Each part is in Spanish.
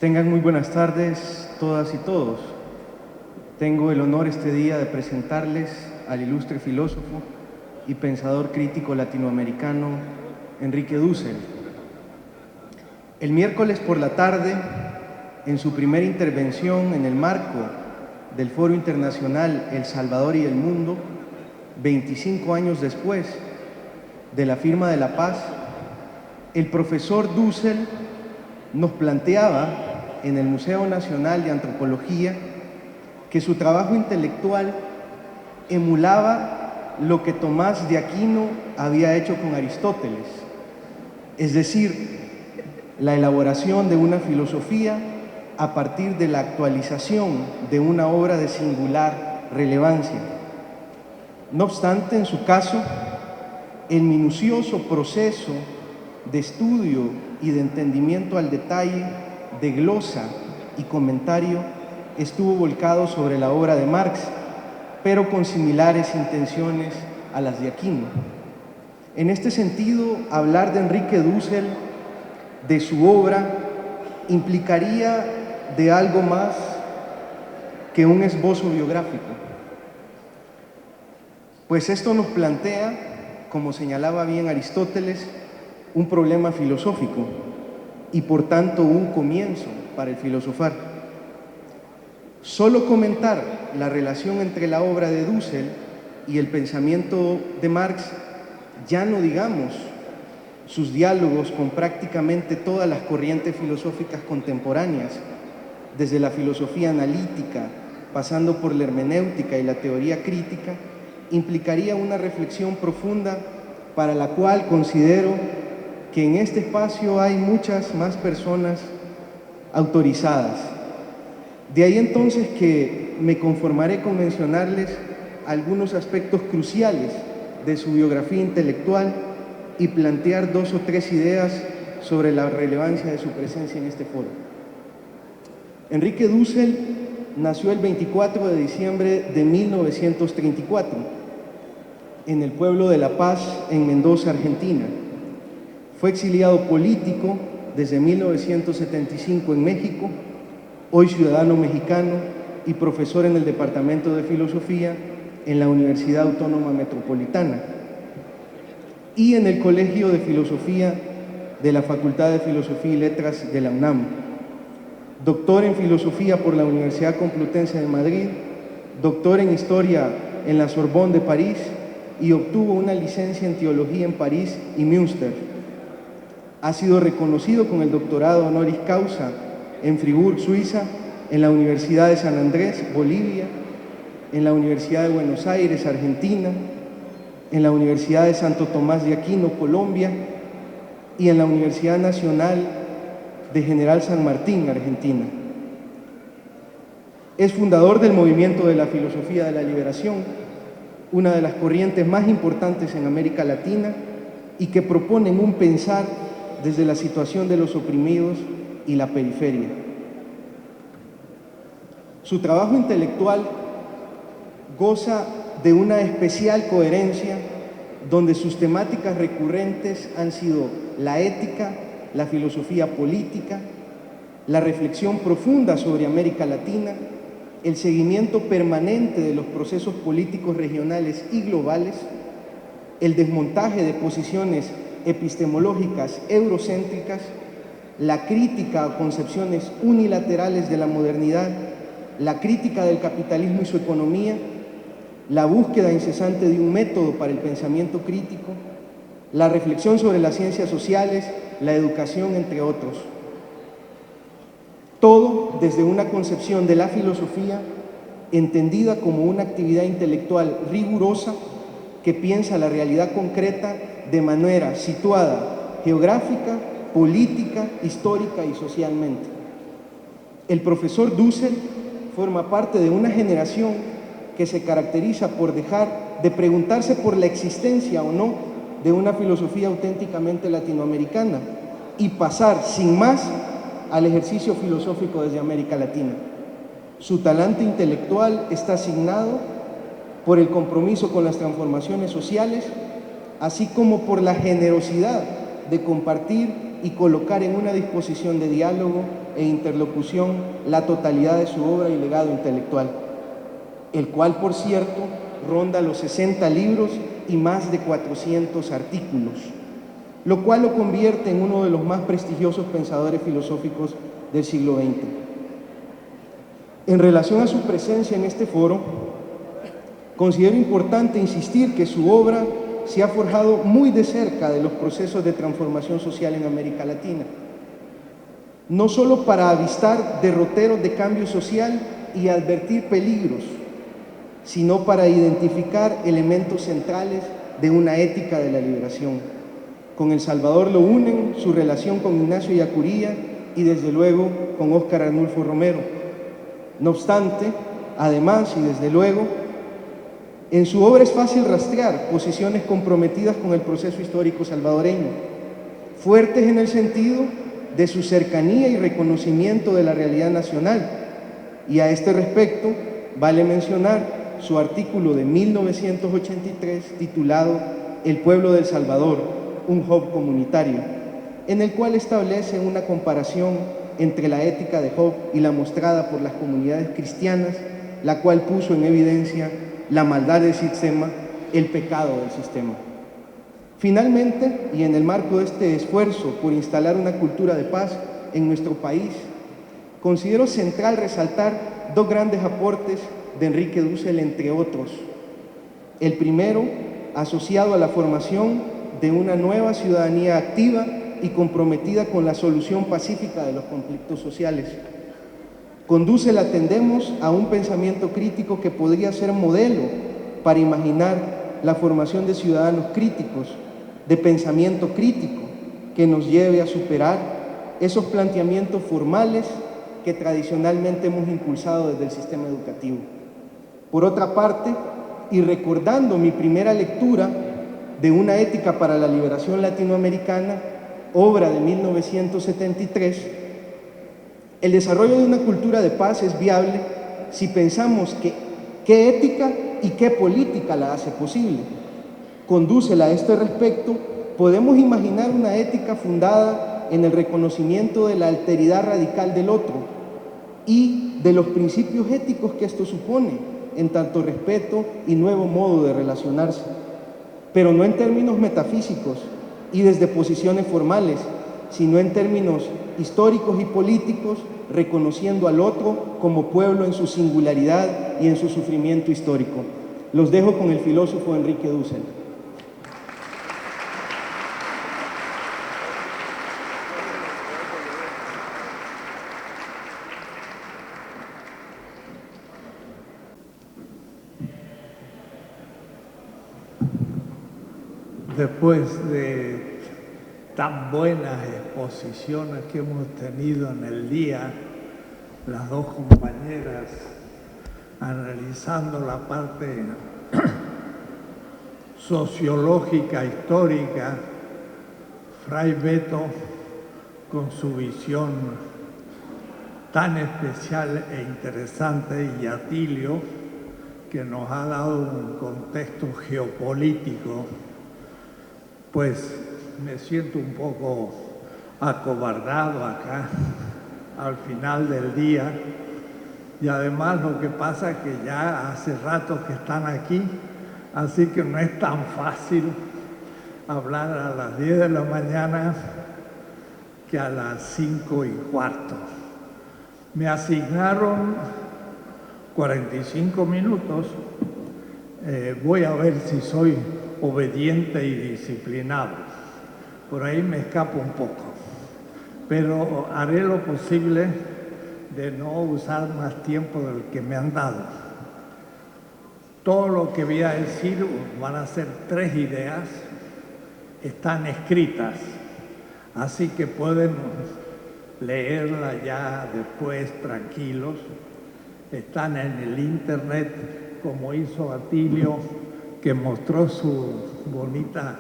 Tengan muy buenas tardes todas y todos. Tengo el honor este día de presentarles al ilustre filósofo y pensador crítico latinoamericano Enrique Dussel. El miércoles por la tarde, en su primera intervención en el marco del Foro Internacional El Salvador y el Mundo, 25 años después de la firma de la paz, el profesor Dussel nos planteaba en el Museo Nacional de Antropología que su trabajo intelectual emulaba lo que Tomás de Aquino había hecho con Aristóteles, es decir, la elaboración de una filosofía a partir de la actualización de una obra de singular relevancia. No obstante, en su caso, el minucioso proceso de estudio y de entendimiento al detalle, de glosa y comentario, estuvo volcado sobre la obra de Marx, pero con similares intenciones a las de Aquino. En este sentido, hablar de Enrique Dussel, de su obra, implicaría de algo más que un esbozo biográfico, pues esto nos plantea, como señalaba bien Aristóteles, un problema filosófico y por tanto un comienzo para el filosofar. Solo comentar la relación entre la obra de Dussel y el pensamiento de Marx, ya no digamos sus diálogos con prácticamente todas las corrientes filosóficas contemporáneas, desde la filosofía analítica, pasando por la hermenéutica y la teoría crítica, implicaría una reflexión profunda para la cual considero que en este espacio hay muchas más personas autorizadas. De ahí entonces que me conformaré con mencionarles algunos aspectos cruciales de su biografía intelectual y plantear 2 o 3 ideas sobre la relevancia de su presencia en este foro. Enrique Dussel nació el 24 de diciembre de 1934 en el pueblo de La Paz, en Mendoza, Argentina. Fue exiliado político desde 1975 en México, hoy ciudadano mexicano y profesor en el Departamento de Filosofía en la Universidad Autónoma Metropolitana y en el Colegio de Filosofía de la Facultad de Filosofía y Letras de la UNAM. Doctor en Filosofía por la Universidad Complutense de Madrid, doctor en Historia en la Sorbonne de París y obtuvo una licencia en Teología en París y Münster. Ha sido reconocido con el doctorado honoris causa en Fribourg, Suiza, en la Universidad de San Andrés, Bolivia, en la Universidad de Buenos Aires, Argentina, en la Universidad de Santo Tomás de Aquino, Colombia, y en la Universidad Nacional de General San Martín, Argentina. Es fundador del Movimiento de la Filosofía de la Liberación, una de las corrientes más importantes en América Latina y que proponen un pensar desde la situación de los oprimidos y la periferia. Su trabajo intelectual goza de una especial coherencia donde sus temáticas recurrentes han sido la ética, la filosofía política, la reflexión profunda sobre América Latina, el seguimiento permanente de los procesos políticos regionales y globales, el desmontaje de posiciones epistemológicas eurocéntricas, la crítica a concepciones unilaterales de la modernidad, la crítica del capitalismo y su economía, la búsqueda incesante de un método para el pensamiento crítico, la reflexión sobre las ciencias sociales, la educación, entre otros. Todo desde una concepción de la filosofía entendida como una actividad intelectual rigurosa que piensa la realidad concreta de manera situada geográfica, política, histórica y socialmente. El profesor Dussel forma parte de una generación que se caracteriza por dejar de preguntarse por la existencia o no de una filosofía auténticamente latinoamericana y pasar sin más al ejercicio filosófico desde América Latina. Su talante intelectual está asignado por el compromiso con las transformaciones sociales, así como por la generosidad de compartir y colocar en una disposición de diálogo e interlocución la totalidad de su obra y legado intelectual, el cual, por cierto, ronda los 60 libros y más de 400 artículos, lo cual lo convierte en uno de los más prestigiosos pensadores filosóficos del siglo XX. En relación a su presencia en este foro, considero importante insistir que su obra se ha forjado muy de cerca de los procesos de transformación social en América Latina, no solo para avistar derroteros de cambio social y advertir peligros, sino para identificar elementos centrales de una ética de la liberación. Con El Salvador lo unen su relación con Ignacio Ellacuría y desde luego con Óscar Arnulfo Romero. No obstante, además y desde luego, en su obra es fácil rastrear posiciones comprometidas con el proceso histórico salvadoreño, fuertes en el sentido de su cercanía y reconocimiento de la realidad nacional. Y a este respecto, vale mencionar su artículo de 1983 titulado El pueblo del Salvador, un hub comunitario, en el cual establece una comparación entre la ética de Job y la mostrada por las comunidades cristianas, la cual puso en evidencia la maldad del sistema, el pecado del sistema. Finalmente, y en el marco de este esfuerzo por instalar una cultura de paz en nuestro país, considero central resaltar dos grandes aportes de Enrique Dussel, entre otros. El primero, asociado a la formación de una nueva ciudadanía activa y comprometida con la solución pacífica de los conflictos sociales. Con Dussel atendemos a un pensamiento crítico que podría ser modelo para imaginar la formación de ciudadanos críticos, de pensamiento crítico, que nos lleve a superar esos planteamientos formales que tradicionalmente hemos impulsado desde el sistema educativo. Por otra parte, y recordando mi primera lectura de Una ética para la liberación latinoamericana, obra de 1973, el desarrollo de una cultura de paz es viable si pensamos qué ética y qué política la hace posible. Con Dussel a este respecto, podemos imaginar una ética fundada en el reconocimiento de la alteridad radical del otro y de los principios éticos que esto supone, en tanto respeto y nuevo modo de relacionarse, pero no en términos metafísicos y desde posiciones formales, sino en términos históricos y políticos, reconociendo al otro como pueblo en su singularidad y en su sufrimiento histórico. Los dejo con el filósofo Enrique Dussel. Después de tan buenas exposiciones que hemos tenido en el día, las dos compañeras analizando la parte sociológica, histórica, Fray Beto con su visión tan especial e interesante y Atilio, que nos ha dado un contexto geopolítico, pues me siento un poco acobardado acá al final del día, y además lo que pasa es que ya hace rato que están aquí, así que no es tan fácil hablar a las 10 de la mañana que a las 5:15. Me asignaron 45 minutos, voy a ver si soy obediente y disciplinado. Por ahí me escapo un poco, pero haré lo posible de no usar más tiempo del que me han dado. Todo lo que voy a decir van a ser 3 ideas, están escritas, así que pueden leerla ya después tranquilos. Están en el internet, como hizo Atilio, que mostró su bonita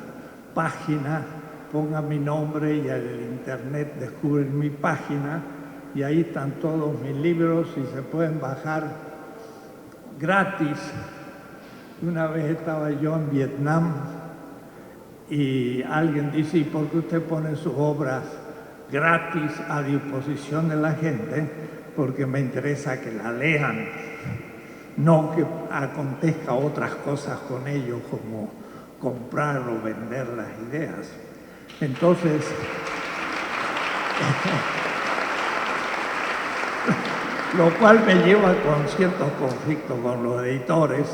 página. Ponga mi nombre y el internet descubren mi página, y ahí están todos mis libros y se pueden bajar gratis. Una vez estaba yo en Vietnam y alguien dice: ¿y por qué usted pone sus obras gratis a disposición de la gente, porque me interesa que la lean, no que acontezca otras cosas con ellos como comprar o vender las ideas. Entonces, lo cual me lleva con ciertos conflictos con los editores.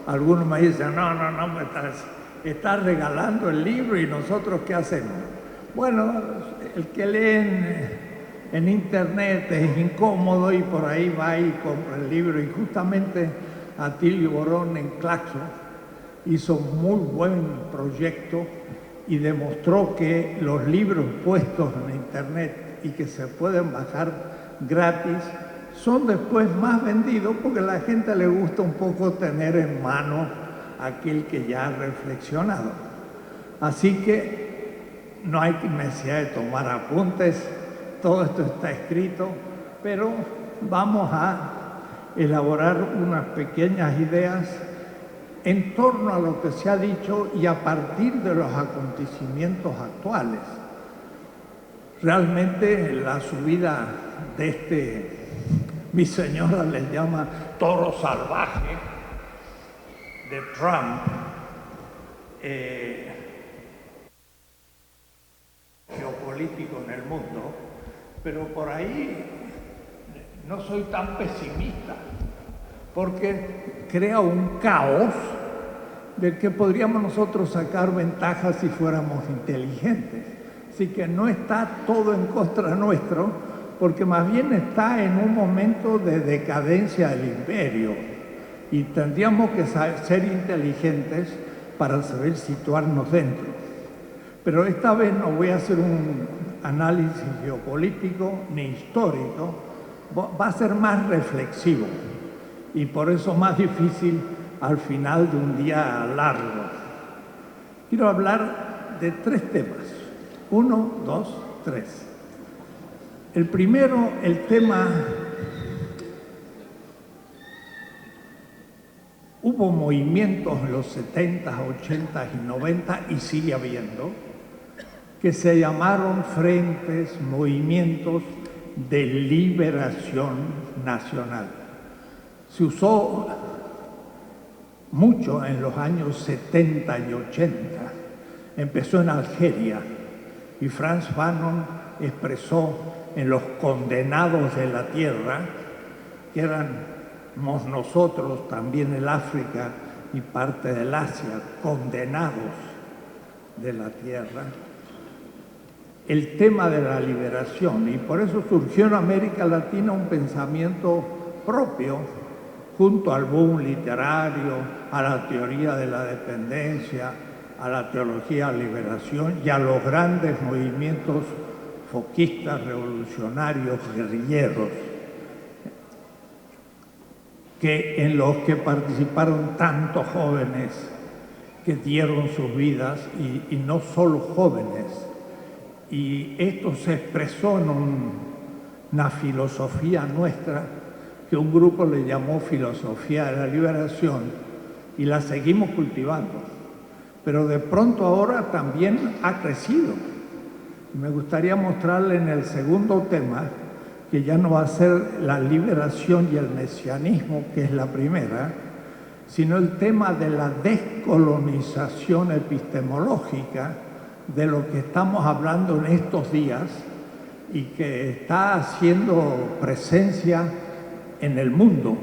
Algunos me dicen, no, me estás regalando el libro y nosotros ¿qué hacemos? Bueno, el que lee en internet es incómodo y por ahí va y compra el libro. Y justamente Atilio Borón en Claxo hizo un muy buen proyecto y demostró que los libros puestos en internet y que se pueden bajar gratis son después más vendidos porque a la gente le gusta un poco tener en mano aquel que ya ha reflexionado. Así que no hay necesidad de tomar apuntes, todo esto está escrito, pero vamos a elaborar unas pequeñas ideas en torno a lo que se ha dicho y a partir de los acontecimientos actuales. Realmente la subida de mi señora le llama toro salvaje, de Trump, geopolítico en el mundo, pero por ahí no soy tan pesimista, porque crea un caos del que podríamos nosotros sacar ventajas si fuéramos inteligentes. Así que no está todo en contra nuestro, porque más bien está en un momento de decadencia del imperio y tendríamos que ser inteligentes para saber situarnos dentro. Pero esta vez no voy a hacer un análisis geopolítico ni histórico, va a ser más reflexivo y por eso más difícil al final de un día largo. Quiero hablar de 3 temas. 1, 2, 3. El primero, el tema, hubo movimientos en los 70, 80 y 90 y sigue habiendo, que se llamaron frentes, movimientos de liberación nacional. Se usó mucho en los años 70 y 80. Empezó en Algeria y Frantz Fanon expresó en los condenados de la tierra, que éramos nosotros, también el África y parte del Asia, condenados de la tierra, el tema de la liberación. Y por eso surgió en América Latina un pensamiento propio, junto al boom literario, a la teoría de la dependencia, a la teología de la liberación y a los grandes movimientos foquistas, revolucionarios, guerrilleros, en los que participaron tantos jóvenes que dieron sus vidas y no solo jóvenes. Y esto se expresó en una filosofía nuestra que un grupo le llamó filosofía de la liberación y la seguimos cultivando. Pero de pronto ahora también ha crecido. Me gustaría mostrarle en el segundo tema que ya no va a ser la liberación y el mesianismo, que es la primera, sino el tema de la descolonización epistemológica, de lo que estamos hablando en estos días y que está haciendo presencia en el mundo.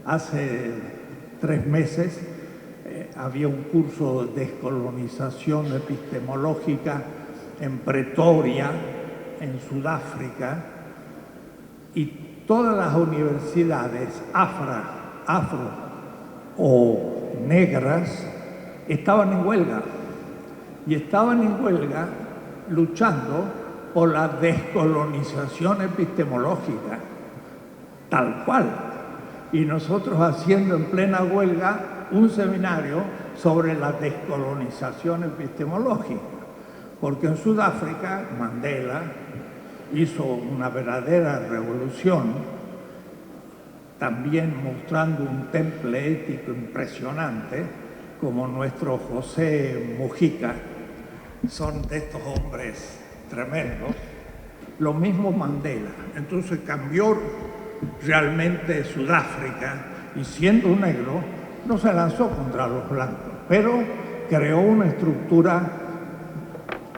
Hace 3 meses había un curso de descolonización epistemológica en Pretoria, en Sudáfrica, y todas las universidades afro o negras estaban en huelga. Y estaban en huelga luchando por la descolonización epistemológica, tal cual. Y nosotros haciendo en plena huelga un seminario sobre la descolonización epistemológica. Porque en Sudáfrica Mandela hizo una verdadera revolución, también mostrando un temple ético impresionante, como nuestro José Mujica. Son de estos hombres tremendos. Lo mismo Mandela. Entonces cambió realmente Sudáfrica y siendo negro no se lanzó contra los blancos, pero creó una estructura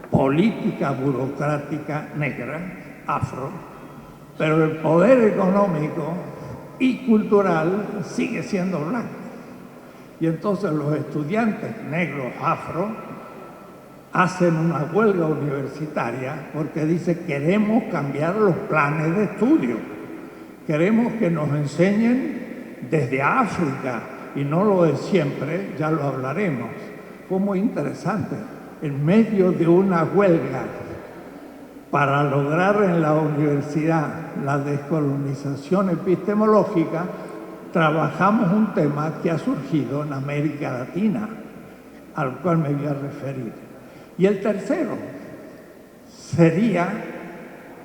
política, burocrática negra, afro, pero el poder económico y cultural sigue siendo blanco. Y entonces los estudiantes negros afro hacen una huelga universitaria porque dice queremos cambiar los planes de estudio, queremos que nos enseñen desde África y no lo de siempre, ya lo hablaremos. Fue muy interesante, en medio de una huelga para lograr en la universidad la descolonización epistemológica, trabajamos un tema que ha surgido en América Latina, al cual me voy a referir. Y el tercero sería,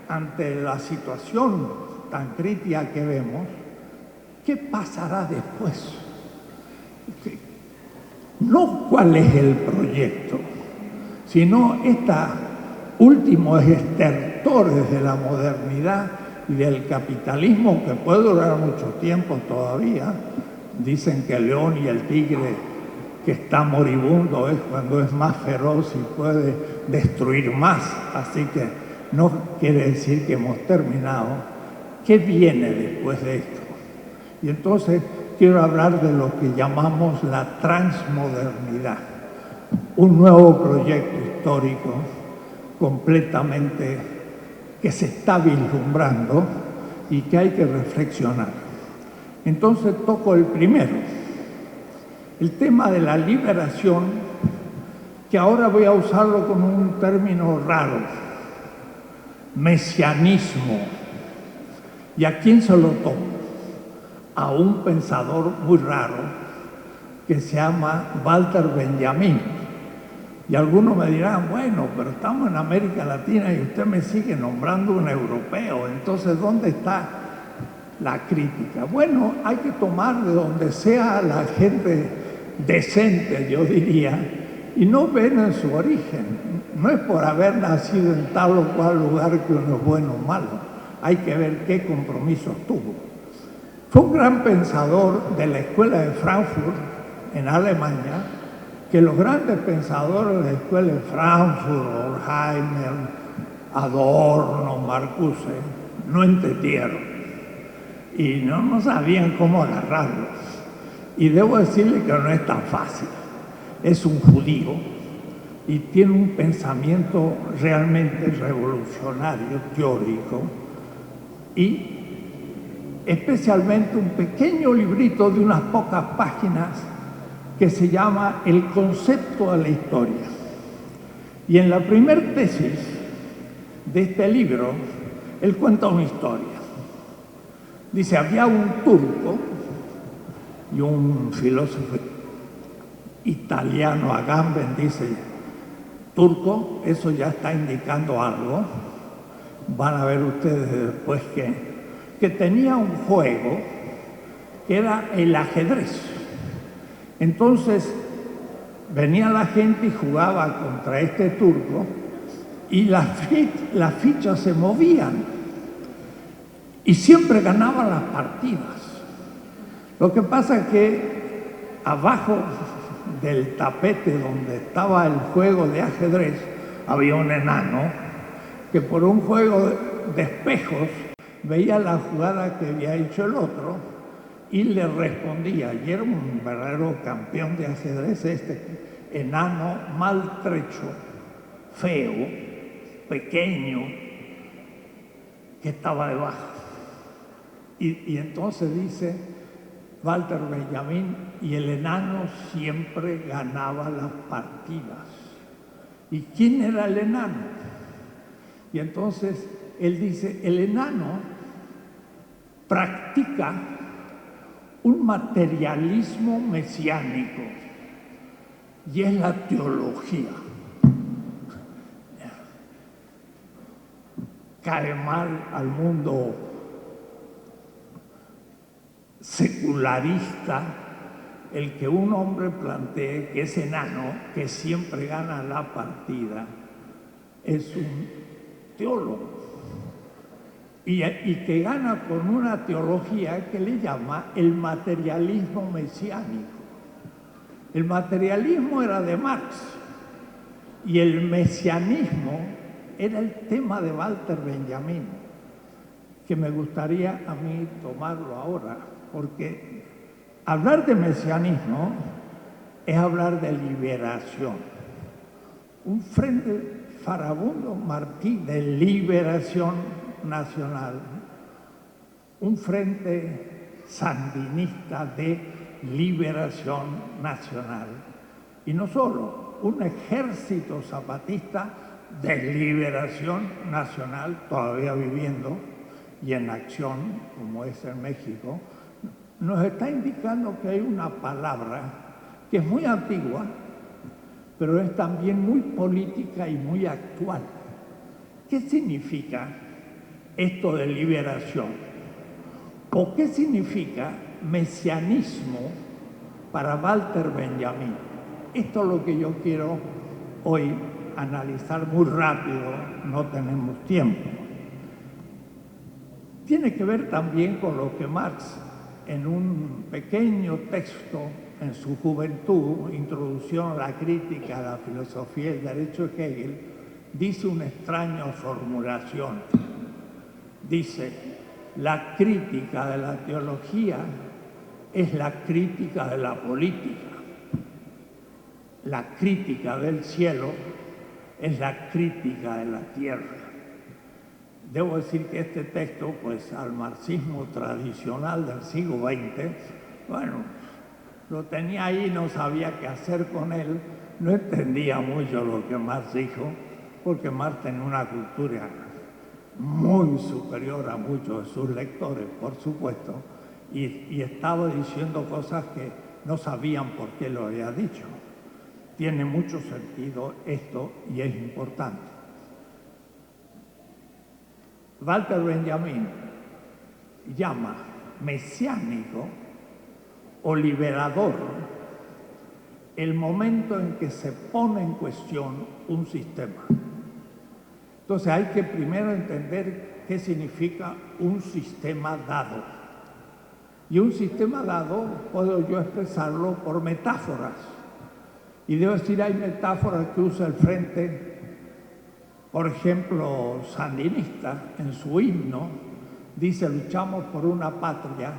ante la situación tan crítica que vemos, ¿qué pasará después? No cuál es el proyecto, sino estos últimos estertores de la modernidad y del capitalismo que puede durar mucho tiempo todavía. Dicen que el león y el tigre que está moribundo es cuando es más feroz y puede destruir más, así que no quiere decir que hemos terminado. ¿Qué viene después de esto? Y entonces quiero hablar de lo que llamamos la transmodernidad, un nuevo proyecto histórico completamente que se está vislumbrando y que hay que reflexionar. Entonces toco el primero, el tema de la liberación, que ahora voy a usarlo como un término raro, mesianismo. ¿Y a quién se lo tomo? A un pensador muy raro que se llama Walter Benjamin. Y algunos me dirán, bueno, pero estamos en América Latina y usted me sigue nombrando un europeo, entonces ¿dónde está la crítica? Bueno, hay que tomar de donde sea la gente decente, yo diría, y no ven en su origen. No es por haber nacido en tal o cual lugar que uno es bueno o malo, hay que ver qué compromisos tuvo. Fue un gran pensador de la Escuela de Frankfurt, en Alemania, que los grandes pensadores de la Escuela de Frankfurt, Horkheimer, Adorno, Marcuse, no entendieron y no sabían cómo agarrarlos. Y debo decirle que no es tan fácil. Es un judío y tiene un pensamiento realmente revolucionario, teórico, y especialmente un pequeño librito de unas pocas páginas que se llama El concepto de la historia. Y en la primera tesis de este libro, él cuenta una historia. Dice, había un turco y un filósofo italiano, Agamben, dice, turco, eso ya está indicando algo. Van a ver ustedes después que tenía un juego que era el ajedrez. Entonces venía la gente y jugaba contra este turco y las fichas se movían y siempre ganaban las partidas. Lo que pasa es que abajo del tapete donde estaba el juego de ajedrez había un enano que por un juego de espejos veía la jugada que había hecho el otro y le respondía, y era un verdadero campeón de ajedrez, este enano maltrecho, feo, pequeño, que estaba debajo. Y entonces dice Walter Benjamin, y el enano siempre ganaba las partidas. ¿Y quién era el enano? Y entonces él dice, el enano practica un materialismo mesiánico, y es la teología. Cae mal al mundo secularista el que un hombre plantee que ese enano que siempre gana la partida es un teólogo y que gana con una teología que le llama el materialismo mesiánico. El materialismo era de Marx y el mesianismo era el tema de Walter Benjamin, que me gustaría a mí tomarlo ahora, porque hablar de mesianismo es hablar de liberación. Un frente farabundo martí de liberación nacional, un frente sandinista de liberación nacional, y no solo, un ejército zapatista de liberación nacional todavía viviendo y en acción, como es en México, nos está indicando que hay una palabra que es muy antigua, pero es también muy política y muy actual. ¿Qué significa esto de liberación? ¿O qué significa mesianismo para Walter Benjamin? Esto es lo que yo quiero hoy analizar muy rápido, no tenemos tiempo. Tiene que ver también con lo que Marx, en un pequeño texto en su juventud, Introducción a la crítica a la filosofía y el derecho de Hegel, dice una extraña formulación. Dice, la crítica de la teología es la crítica de la política. La crítica del cielo es la crítica de la tierra. Debo decir que este texto, pues al marxismo tradicional del siglo XX, bueno, lo tenía ahí, no sabía qué hacer con él, no entendía mucho lo que Marx dijo, porque Marx tenía una cultura muy superior a muchos de sus lectores, por supuesto, y estaba diciendo cosas que no sabían por qué lo había dicho. Tiene mucho sentido esto y es importante. Walter Benjamin llama mesiánico o liberador el momento en que se pone en cuestión un sistema. Entonces hay que primero entender qué significa un sistema dado. Y un sistema dado puedo yo expresarlo por metáforas. Y debo decir, hay metáforas que usa el Frente, por ejemplo, sandinista, en su himno, dice, luchamos por una patria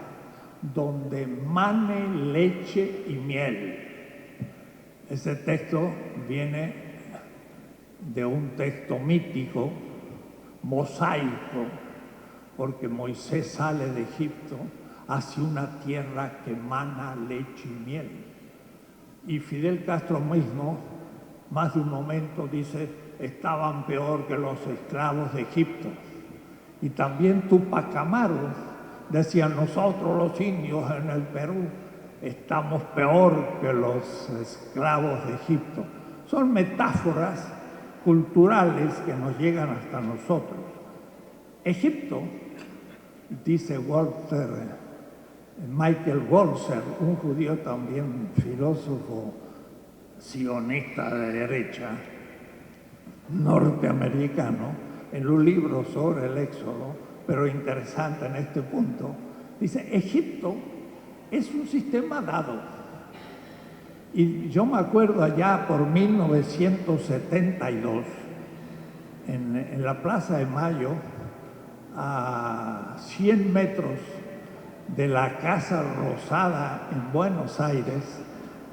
donde mane leche y miel. Ese texto viene de un texto mítico, mosaico, porque Moisés sale de Egipto hacia una tierra que mana leche y miel. Y Fidel Castro mismo, más de un momento, dice, estaban peor que los esclavos de Egipto. Y también Tupac Amaru decía, nosotros los indios en el Perú estamos peor que los esclavos de Egipto. Son metáforas culturales que nos llegan hasta nosotros. Egipto, dice Michael Walzer, un judío también filósofo sionista de derecha, norteamericano, en un libro sobre el Éxodo, pero interesante en este punto, dice, Egipto es un sistema dado. Y yo me acuerdo allá por 1972, en la Plaza de Mayo, a 100 metros de la Casa Rosada en Buenos Aires,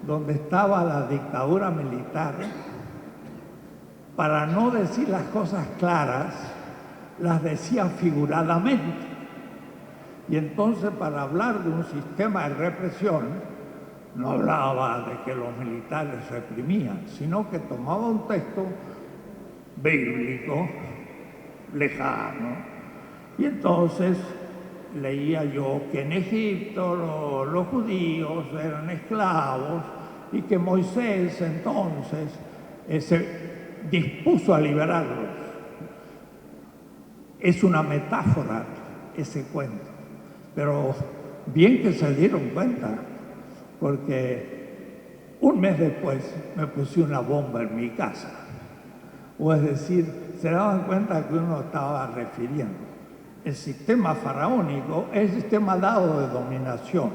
donde estaba la dictadura militar, para no decir las cosas claras, las decía figuradamente. Y entonces, para hablar de un sistema de represión, no hablaba de que los militares reprimían, sino que tomaba un texto bíblico, lejano, y entonces leía yo que en Egipto los judíos eran esclavos y que Moisés entonces se dispuso a liberarlos. Es una metáfora ese cuento, pero bien que se dieron cuenta, porque un mes después me puse una bomba en mi casa. O es decir, se daban cuenta a qué uno estaba refiriendo. El sistema faraónico es el sistema dado de dominación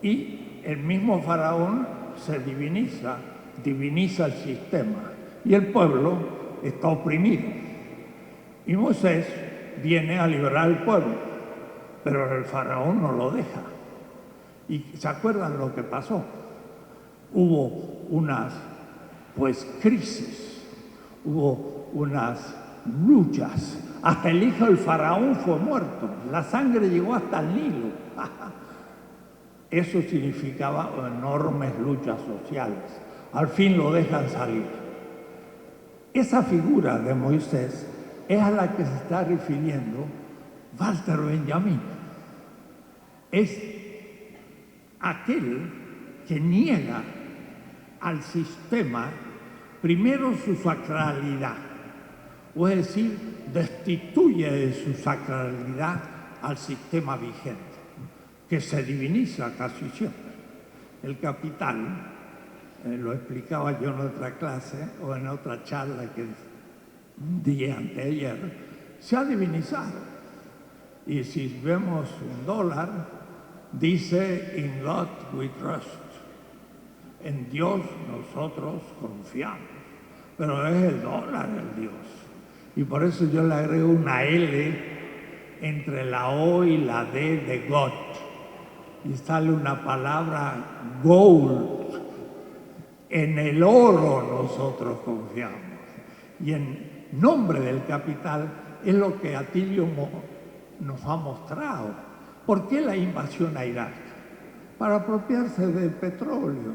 y el mismo faraón se diviniza el sistema y el pueblo está oprimido. Y Moisés viene a liberar al pueblo, pero el faraón no lo deja. ¿Y se acuerdan lo que pasó? Hubo unas crisis, hubo unas luchas. Hasta el hijo del faraón fue muerto. La sangre llegó hasta el Nilo. Eso significaba enormes luchas sociales. Al fin lo dejan salir. Esa figura de Moisés es a la que se está refiriendo Walter Benjamin. Es aquel que niega al sistema primero su sacralidad, o es decir, destituye de su sacralidad al sistema vigente, que se diviniza casi siempre. El Capital, lo explicaba yo en otra clase o en otra charla que di anteayer, se ha divinizado. Y si vemos un dólar, dice "In God we trust", en Dios nosotros confiamos, pero es el dólar el Dios. Y por eso yo le agrego una L entre la O y la D de God. Y sale una palabra gold. En el oro nosotros confiamos. Y en nombre del Capital es lo que Atilio nos ha mostrado. ¿Por qué la invasión a Irak? Para apropiarse del petróleo.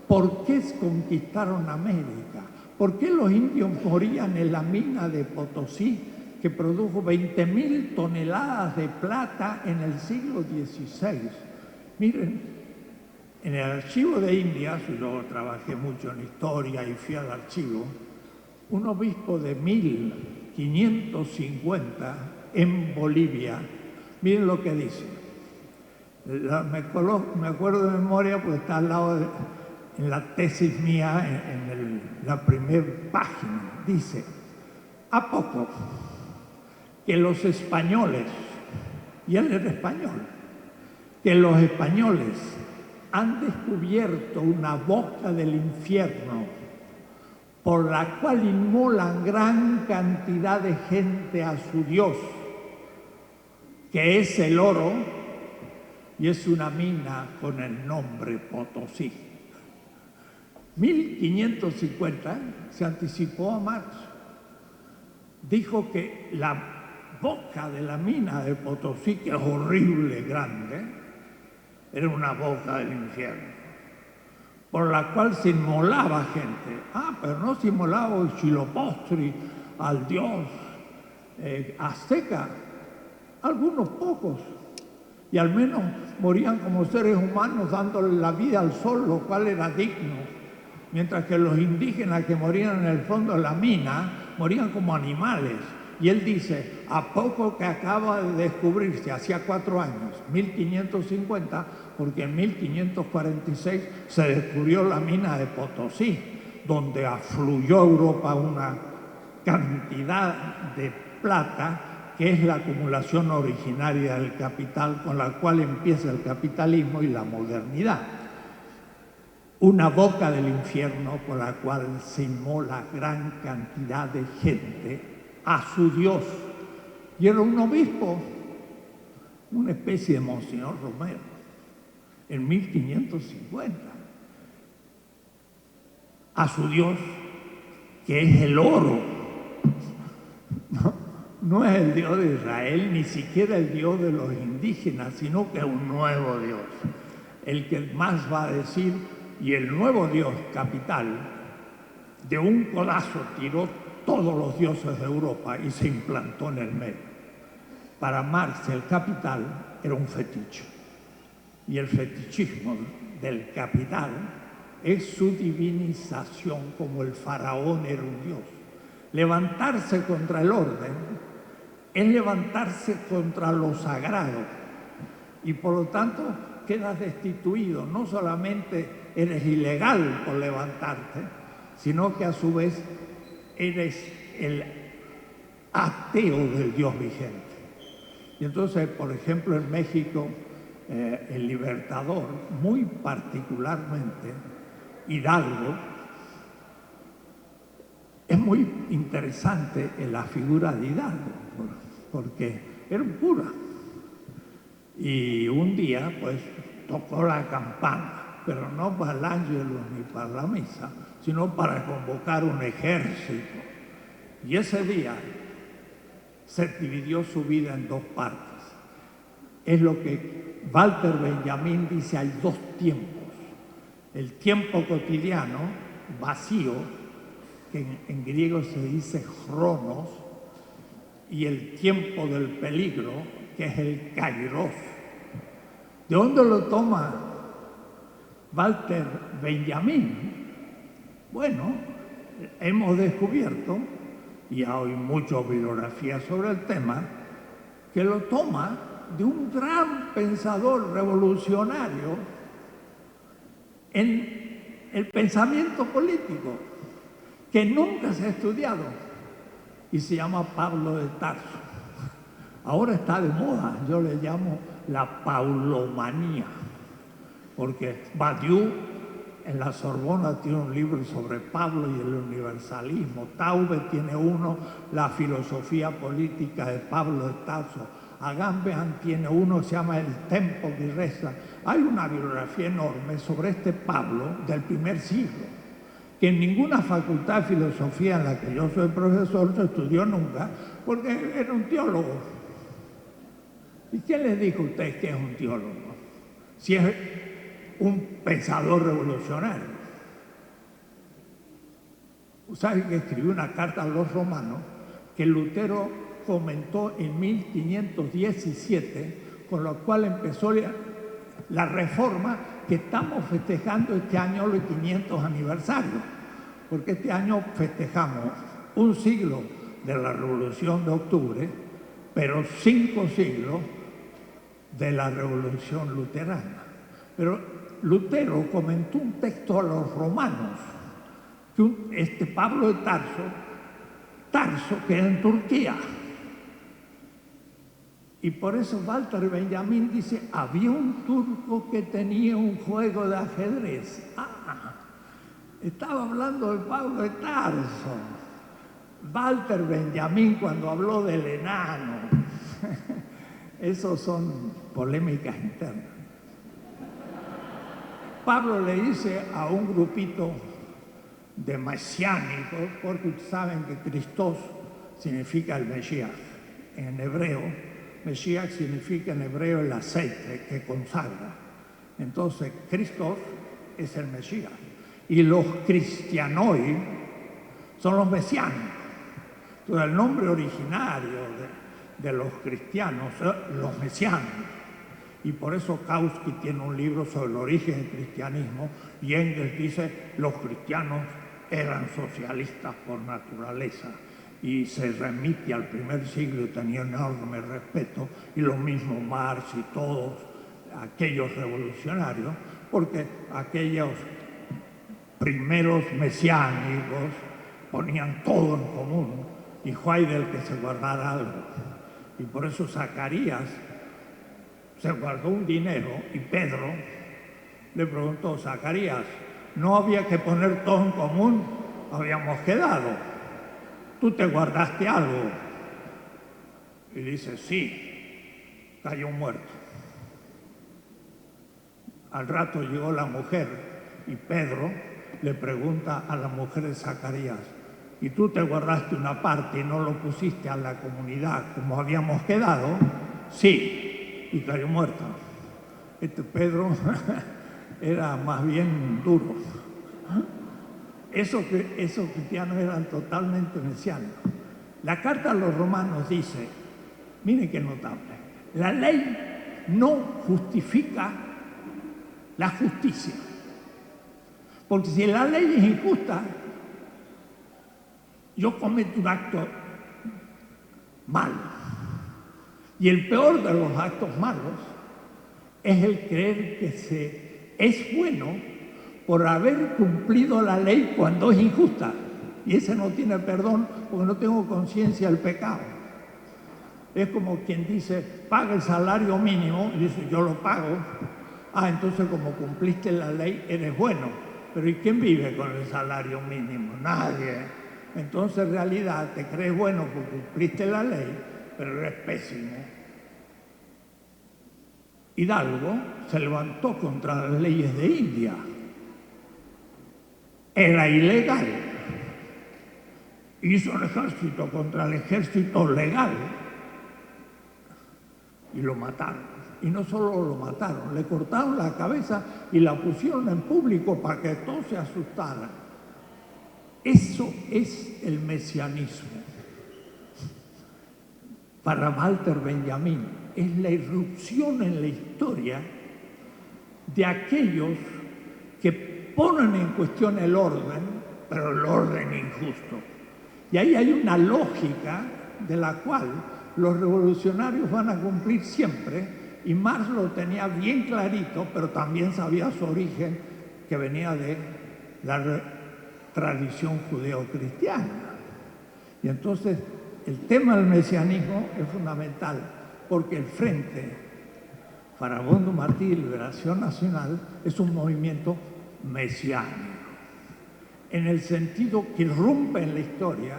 ¿Por qué conquistaron América? ¿Por qué los indios morían en la mina de Potosí, que produjo 20.000 toneladas de plata en el siglo XVI? Miren, en el archivo de Indias, y luego trabajé mucho en historia y fui al archivo, un obispo de 1550 en Bolivia, miren lo que dice. Me acuerdo de memoria porque está al lado en la tesis mía, en la primera página. Dice: ¿a poco que los españoles, y él era español, que los españoles han descubierto una boca del infierno por la cual inmolan gran cantidad de gente a su Dios, que es el oro, y es una mina con el nombre Potosí? 1550 se anticipó a Marx. Dijo que la boca de la mina de Potosí, que es horrible, grande, era una boca del infierno, por la cual se inmolaba gente. Pero no se inmolaba el Huitzilopochtli al dios azteca, algunos pocos, y al menos morían como seres humanos dándole la vida al sol, lo cual era digno, mientras que los indígenas que morían en el fondo de la mina morían como animales. Y él dice: a poco que acaba de descubrirse, hacía 4 años, 1550, porque en 1546 se descubrió la mina de Potosí, donde afluyó a Europa una cantidad de plata que es la acumulación originaria del capital, con la cual empieza el capitalismo y la modernidad. Una boca del infierno por la cual se inmola gran cantidad de gente a su Dios. Y era un obispo, una especie de Monseñor Romero, en 1550, a su Dios, que es el oro. No es el Dios de Israel, ni siquiera el Dios de los indígenas, sino que es un nuevo Dios, el que más va a decir. Y el nuevo Dios Capital, de un codazo tiró todos los dioses de Europa y se implantó en el medio. Para Marx el Capital era un fetiche, y el fetichismo del Capital es su divinización, como el faraón era un dios. Levantarse contra el orden es levantarse contra lo sagrado, y por lo tanto quedas destituido. No solamente eres ilegal por levantarte, sino que a su vez eres el ateo del Dios vigente. Y entonces, por ejemplo, en México, el Libertador, muy particularmente Hidalgo, es muy interesante en la figura de Hidalgo, porque era un cura. Y un día, pues, tocó la campana, pero no para el ángelus ni para la misa, sino para convocar un ejército. Y ese día se dividió su vida en dos partes. Es lo que Walter Benjamin dice, hay dos tiempos. El tiempo cotidiano, vacío, que en griego se dice chronos, y el tiempo del peligro, que es el kairos. ¿De dónde lo toma Walter Benjamin? Bueno, hemos descubierto, y hay muchas bibliografías sobre el tema, que lo toma de un gran pensador revolucionario en el pensamiento político, que nunca se ha estudiado, y se llama Pablo de Tarso. Ahora está de moda, yo le llamo la paulomanía, porque Badiou en la Sorbona tiene un libro sobre Pablo y el universalismo, Taube tiene uno, la filosofía política de Pablo de Tarso, Agamben tiene uno, se llama El Tempo di Resa. Hay una bibliografía enorme sobre este Pablo del primer siglo, que en ninguna facultad de filosofía en la que yo soy profesor se estudió nunca, porque era un teólogo. ¿Y quién les dijo a ustedes que es un teólogo? Si es un pensador revolucionario. ¿Saben que escribió una carta a los romanos que Lutero comentó en 1517, con lo cual empezó la reforma que estamos festejando este año, los 500 aniversarios? Porque este año festejamos un siglo de la Revolución de Octubre, pero 5 siglos de la Revolución Luterana. Pero Lutero comentó un texto a los romanos, que Pablo de Tarso, que era en Turquía. Y por eso Walter Benjamin dice, había un turco que tenía un juego de ajedrez. Estaba hablando de Pablo de Tarso. Walter Benjamin cuando habló del enano. Esos son polémicas internas. Pablo le dice a un grupito de mesiánicos, porque saben que Christos significa el Mesías en hebreo. Mesías significa en hebreo el aceite que consagra. Entonces, Christos es el Mesías. Y los cristianoi son los mesiánicos. Entonces, el nombre originario de los cristianos, los mesiánicos. Y por eso Kautsky tiene un libro sobre el origen del cristianismo, y Engels dice los cristianos eran socialistas por naturaleza, y se remite al primer siglo y tenía enorme respeto, y lo mismo Marx y todos aquellos revolucionarios, porque aquellos primeros mesiánicos ponían todo en común, y Heidel que se guardara algo. Y por eso Zacarías se guardó un dinero, y Pedro le preguntó, Zacarías, ¿no había que poner todo en común? Habíamos quedado. ¿Tú te guardaste algo? Y dice, sí, cayó muerto. Al rato llegó la mujer y Pedro le pregunta a la mujer de Zacarías, ¿y tú te guardaste una parte y no lo pusiste a la comunidad como habíamos quedado? Sí, y cayó muerto. Pedro era más bien duro. Esos cristianos eran totalmente mesiánicos. La carta a los romanos dice, miren qué notable, la ley no justifica la justicia. Porque si la ley es injusta, yo cometo un acto malo. Y el peor de los actos malos es el creer que es bueno por haber cumplido la ley cuando es injusta. y ese no tiene perdón porque no tengo conciencia del pecado. Es como quien dice, paga el salario mínimo, y dice, yo lo pago. Ah, entonces como cumpliste la ley, eres bueno. Pero ¿y quién vive con el salario mínimo? Nadie. Entonces en realidad te crees bueno porque cumpliste la ley, pero eres pésimo. Hidalgo se levantó contra las leyes de India. Era ilegal. Hizo el ejército contra el ejército legal y lo mataron. Y no solo lo mataron, le cortaron la cabeza y la pusieron en público para que todos se asustaran. Eso es el mesianismo. Para Walter Benjamin es la irrupción en la historia de aquellos que ponen en cuestión el orden, pero el orden injusto. Y ahí hay una lógica de la cual los revolucionarios van a cumplir siempre, y Marx lo tenía bien clarito, pero también sabía su origen, que venía de la tradición judeo-cristiana. Y entonces el tema del mesianismo es fundamental, porque el Frente Farabundo Martí y Liberación Nacional es un movimiento mesiánico, en el sentido que irrumpe en la historia,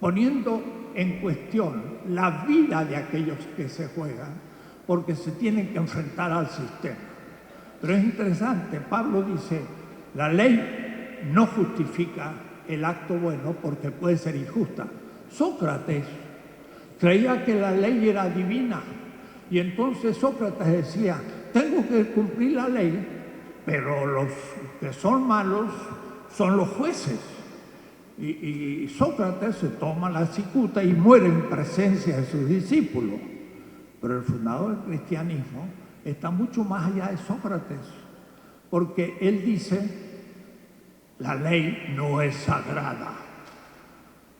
poniendo en cuestión la vida de aquellos que se juegan, porque se tienen que enfrentar al sistema. Pero es interesante, Pablo dice, la ley no justifica el acto bueno porque puede ser injusta. Sócrates creía que la ley era divina, y entonces Sócrates decía, tengo que cumplir la ley, pero los que son malos son los jueces. Y Sócrates se toma la cicuta y muere en presencia de sus discípulos. Pero el fundador del cristianismo está mucho más allá de Sócrates, porque él dice, la ley no es sagrada.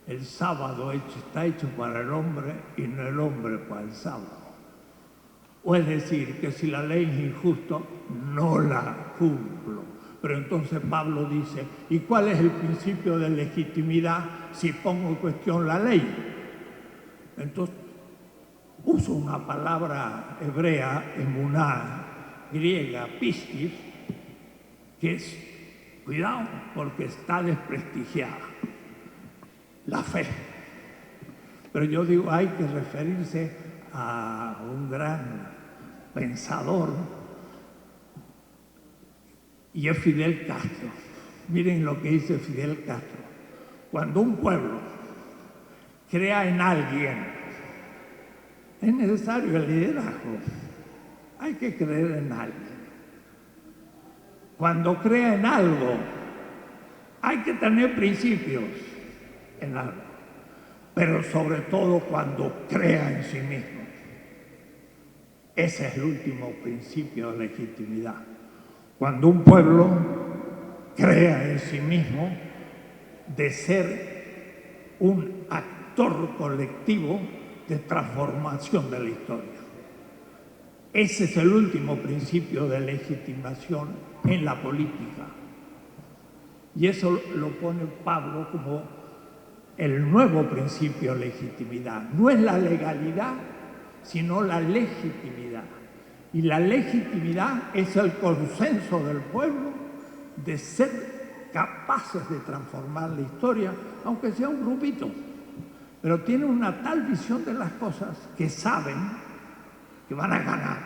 El sábado está hecho para el hombre y no el hombre para el sábado. O es decir, que si la ley es injusta, no la cumplo. Pero entonces Pablo dice, ¿y cuál es el principio de legitimidad si pongo en cuestión la ley? Entonces, uso una palabra hebrea, emuná, griega, pistis, que es, cuidado, porque está desprestigiada, la fe. Pero yo digo, hay que referirse a un gran pensador, y es Fidel Castro. Miren lo que dice Fidel Castro. Cuando un pueblo crea en alguien, es necesario el liderazgo. Hay que creer en alguien. Cuando crea en algo, hay que tener principios en algo. Pero sobre todo cuando crea en sí mismo. Ese es el último principio de legitimidad. Cuando un pueblo crea en sí mismo de ser un actor colectivo de transformación de la historia. Ese es el último principio de legitimación en la política. Y eso lo pone Pablo como el nuevo principio de legitimidad. No es la legalidad, sino la legitimidad. Y la legitimidad es el consenso del pueblo de ser capaces de transformar la historia, aunque sea un grupito. Pero tienen una tal visión de las cosas que saben que van a ganar.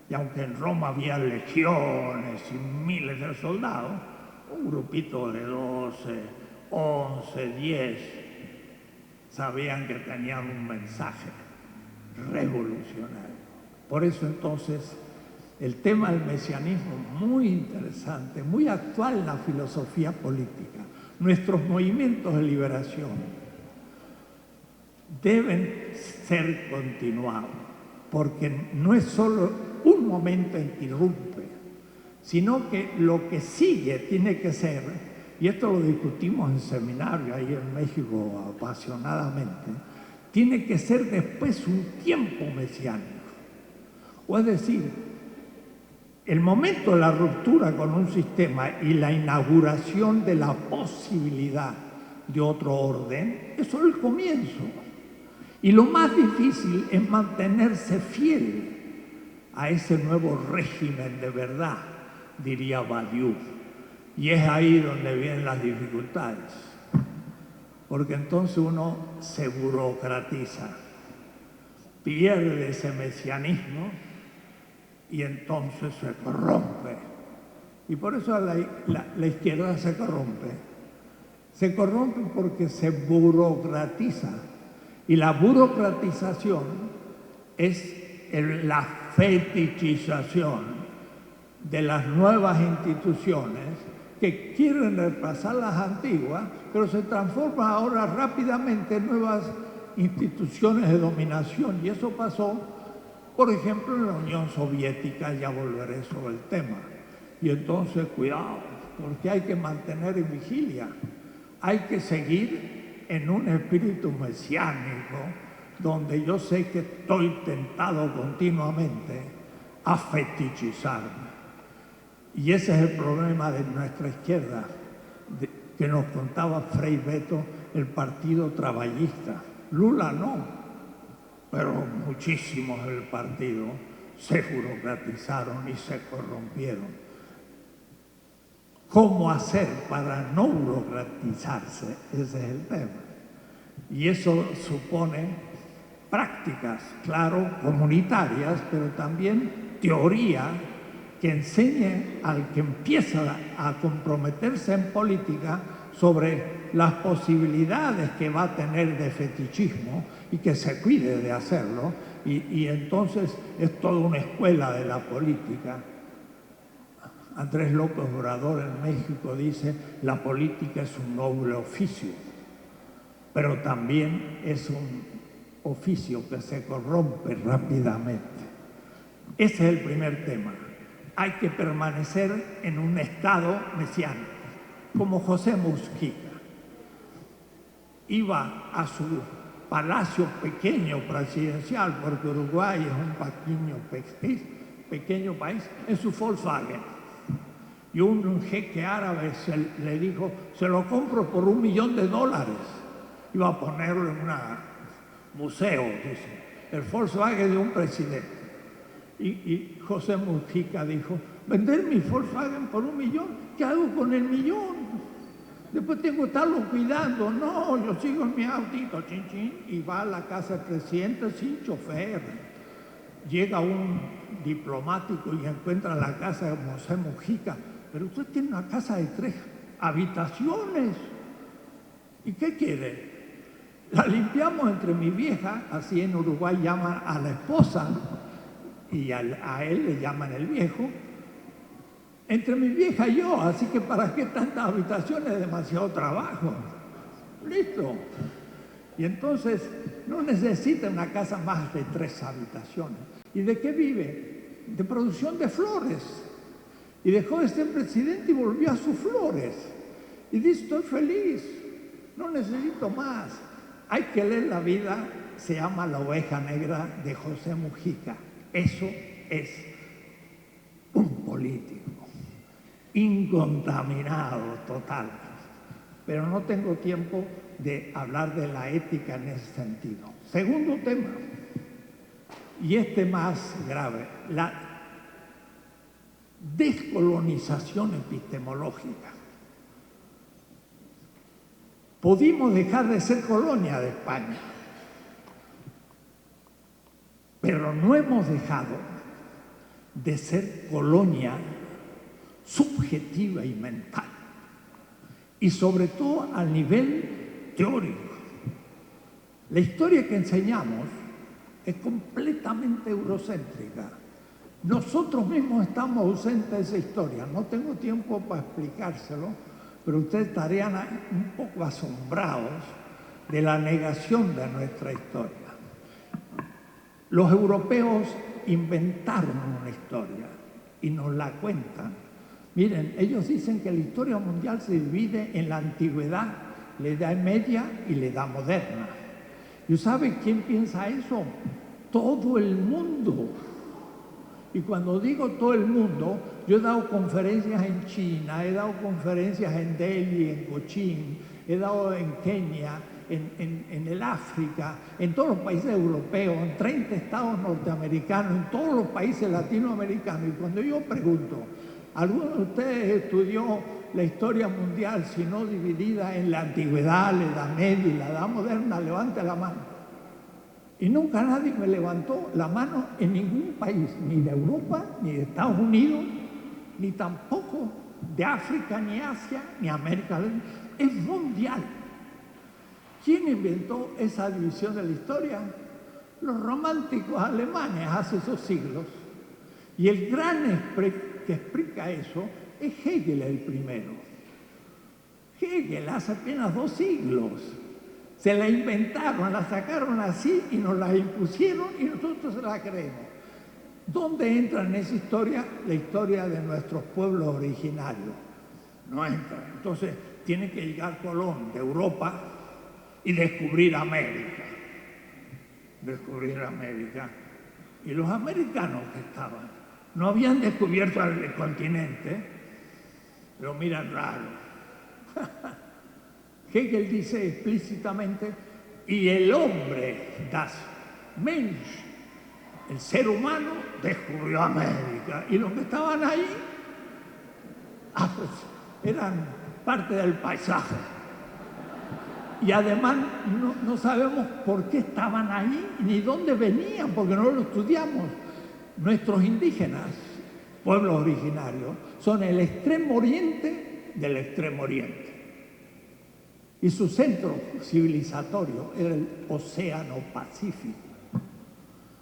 Y aunque en Roma había legiones y miles de soldados, un grupito de 12, 11, 10 sabían que tenían un mensaje revolucionario. Por eso entonces el tema del mesianismo es muy interesante, muy actual en la filosofía política. Nuestros movimientos de liberación deben ser continuados, porque no es solo un momento en que irrumpe, sino que lo que sigue tiene que ser, y esto lo discutimos en seminario ahí en México apasionadamente, tiene que ser después un tiempo mesiánico. O es decir, El momento de la ruptura con un sistema y la inauguración de la posibilidad de otro orden es solo el comienzo. Y lo más difícil es mantenerse fiel a ese nuevo régimen de verdad, diría Badiou. Y es ahí donde vienen las dificultades, porque entonces uno se burocratiza, pierde ese mesianismo y entonces se corrompe. Y por eso la izquierda se corrompe. Se corrompe porque se burocratiza. Y la burocratización es la fetichización de las nuevas instituciones que quieren reemplazar las antiguas, pero se transforman ahora rápidamente en nuevas instituciones de dominación. Y eso pasó, por ejemplo, en la Unión Soviética. Ya volveré sobre el tema. Y entonces, cuidado, porque hay que mantener en vigilia. Hay que seguir en un espíritu mesiánico, donde yo sé que estoy tentado continuamente a fetichizarme. Y ese es el problema de nuestra izquierda, que nos contaba Frei Beto, el Partido Trabajista. Lula no, pero muchísimos del partido se burocratizaron y se corrompieron. ¿Cómo hacer para no burocratizarse? Ese es el tema. Y eso supone prácticas, claro, comunitarias, pero también teoría que enseñe al que empieza a comprometerse en política sobre las posibilidades que va a tener de fetichismo y que se cuide de hacerlo. Y entonces es toda una escuela de la política. Andrés López Obrador en México dice: la política es un noble oficio, pero también es un oficio que se corrompe rápidamente. Ese es el primer tema. Hay que permanecer en un estado mesiánico, como José Mujica. Iba a su palacio pequeño presidencial, porque Uruguay es un pequeño país, en su Volkswagen. Y un jeque árabe le dijo: se lo compro por $1 millón. Iba a ponerlo en un museo, dice, el Volkswagen de un presidente. Y José Mujica dijo: vender mi Volkswagen por $1 millón, ¿qué hago con el millón? Después tengo que estarlo cuidando. No, yo sigo en mi autito, chin, chin, y va a la casa del presidente sin chofer. Llega un diplomático y encuentra la casa de José Mujica. Pero usted tiene una casa de 3 habitaciones. ¿Y qué quiere? La limpiamos entre mi vieja, así en Uruguay llaman a la esposa, y a él le llaman el viejo, entre mi vieja y yo, así que ¿para qué tantas habitaciones? Es demasiado trabajo. Listo. Y entonces no necesita una casa más de 3 habitaciones. ¿Y de qué vive? De producción de flores. Y dejó de ser presidente y volvió a sus flores. Y dice: estoy feliz, no necesito más. Hay que leer la vida, se llama La oveja negra de José Mujica. Eso es un político incontaminado total. Pero no tengo tiempo de hablar de la ética en ese sentido. Segundo tema, y este más grave, la descolonización epistemológica. Pudimos dejar de ser colonia de España, pero no hemos dejado de ser colonia subjetiva y mental, y sobre todo a nivel teórico. La historia que enseñamos es completamente eurocéntrica. Nosotros mismos estamos ausentes de esa historia. No tengo tiempo para explicárselo, pero ustedes estarían un poco asombrados de la negación de nuestra historia. Los europeos inventaron una historia y nos la cuentan. Miren, ellos dicen que la historia mundial se divide en la antigüedad, la Edad Media y la Edad Moderna. ¿Y saben quién piensa eso? Todo el mundo. Y cuando digo todo el mundo, yo he dado conferencias en China, he dado conferencias en Delhi, en Cochin, he dado en Kenia, en el África, en todos los países europeos, en 30 estados norteamericanos, en todos los países latinoamericanos. Y cuando yo pregunto, ¿alguno de ustedes estudió la historia mundial, si no dividida en la antigüedad, la edad media y la edad moderna? Levante la mano. Y nunca nadie me levantó la mano en ningún país, ni de Europa, ni de Estados Unidos, ni tampoco de África, ni Asia, ni América Latina. Es mundial. ¿Quién inventó esa división de la historia? Los románticos alemanes hace esos siglos. Y el gran que explica eso es Hegel el primero. Hegel hace apenas 2 siglos. Se la inventaron, la sacaron así y nos la impusieron y nosotros se la creemos. ¿Dónde entra en esa historia? La historia de nuestros pueblos originarios. No entra. Entonces tiene que llegar Colón de Europa y descubrir América. Descubrir América. Y los americanos que estaban, no habían descubierto el continente, lo miran raro. Hegel dice explícitamente, y el hombre, das Mensch, el ser humano, descubrió América. Y los que estaban ahí, pues eran parte del paisaje. Y además no sabemos por qué estaban ahí ni dónde venían, porque no lo estudiamos. Nuestros indígenas, pueblos originarios, son el extremo oriente del extremo oriente. Y su centro civilizatorio era el Océano Pacífico.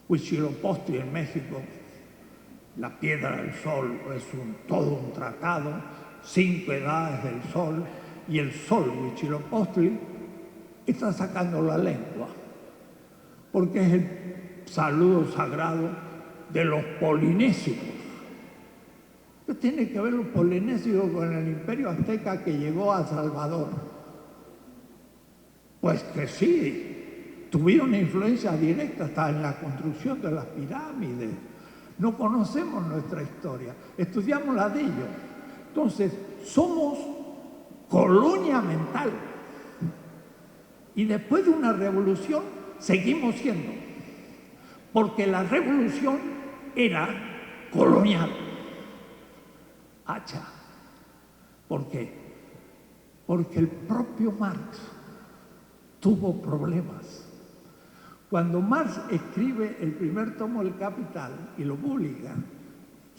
Huitzilopochtli en México, la piedra del sol, es todo un tratado, 5 edades del sol, y el sol Huitzilopochtli está sacando la lengua, porque es el saludo sagrado de los polinesios. ¿Qué tiene que ver los polinesios con el imperio azteca que llegó a Salvador? Pues que sí, tuvieron influencia directa hasta en la construcción de las pirámides. No conocemos nuestra historia, estudiamos la de ellos. Entonces, somos colonia mental. Y después de una revolución, seguimos siendo. Porque la revolución era colonial. Hacha. ¿Por qué? Porque el propio Marx tuvo problemas. Cuando Marx escribe el primer tomo del Capital y lo publica,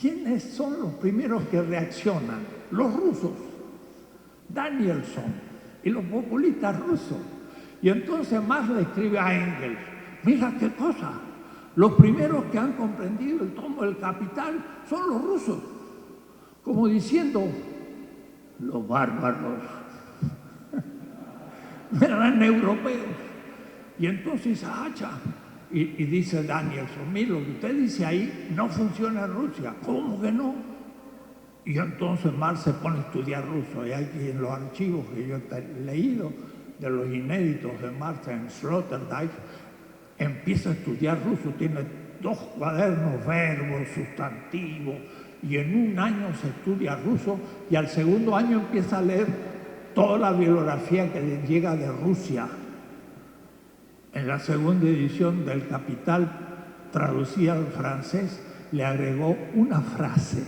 ¿quiénes son los primeros que reaccionan? Los rusos, Danielson y los populistas rusos. Y entonces Marx le escribe a Engels, mira qué cosa, los primeros que han comprendido el tomo del Capital son los rusos, como diciendo, los bárbaros eran europeos. Y entonces hacha. Y dice Danielson, mira, lo que usted dice ahí no funciona en Rusia. ¿Cómo que no? Y entonces Marx se pone a estudiar ruso. Y aquí en los archivos que yo he leído de los inéditos de Marx en Sloterdijk, empieza a estudiar ruso. Tiene 2 cuadernos, verbos, sustantivos. Y en un año se estudia ruso y al segundo año empieza a leer toda la bibliografía que le llega de Rusia. En la segunda edición del Capital, traducida al francés, le agregó una frase.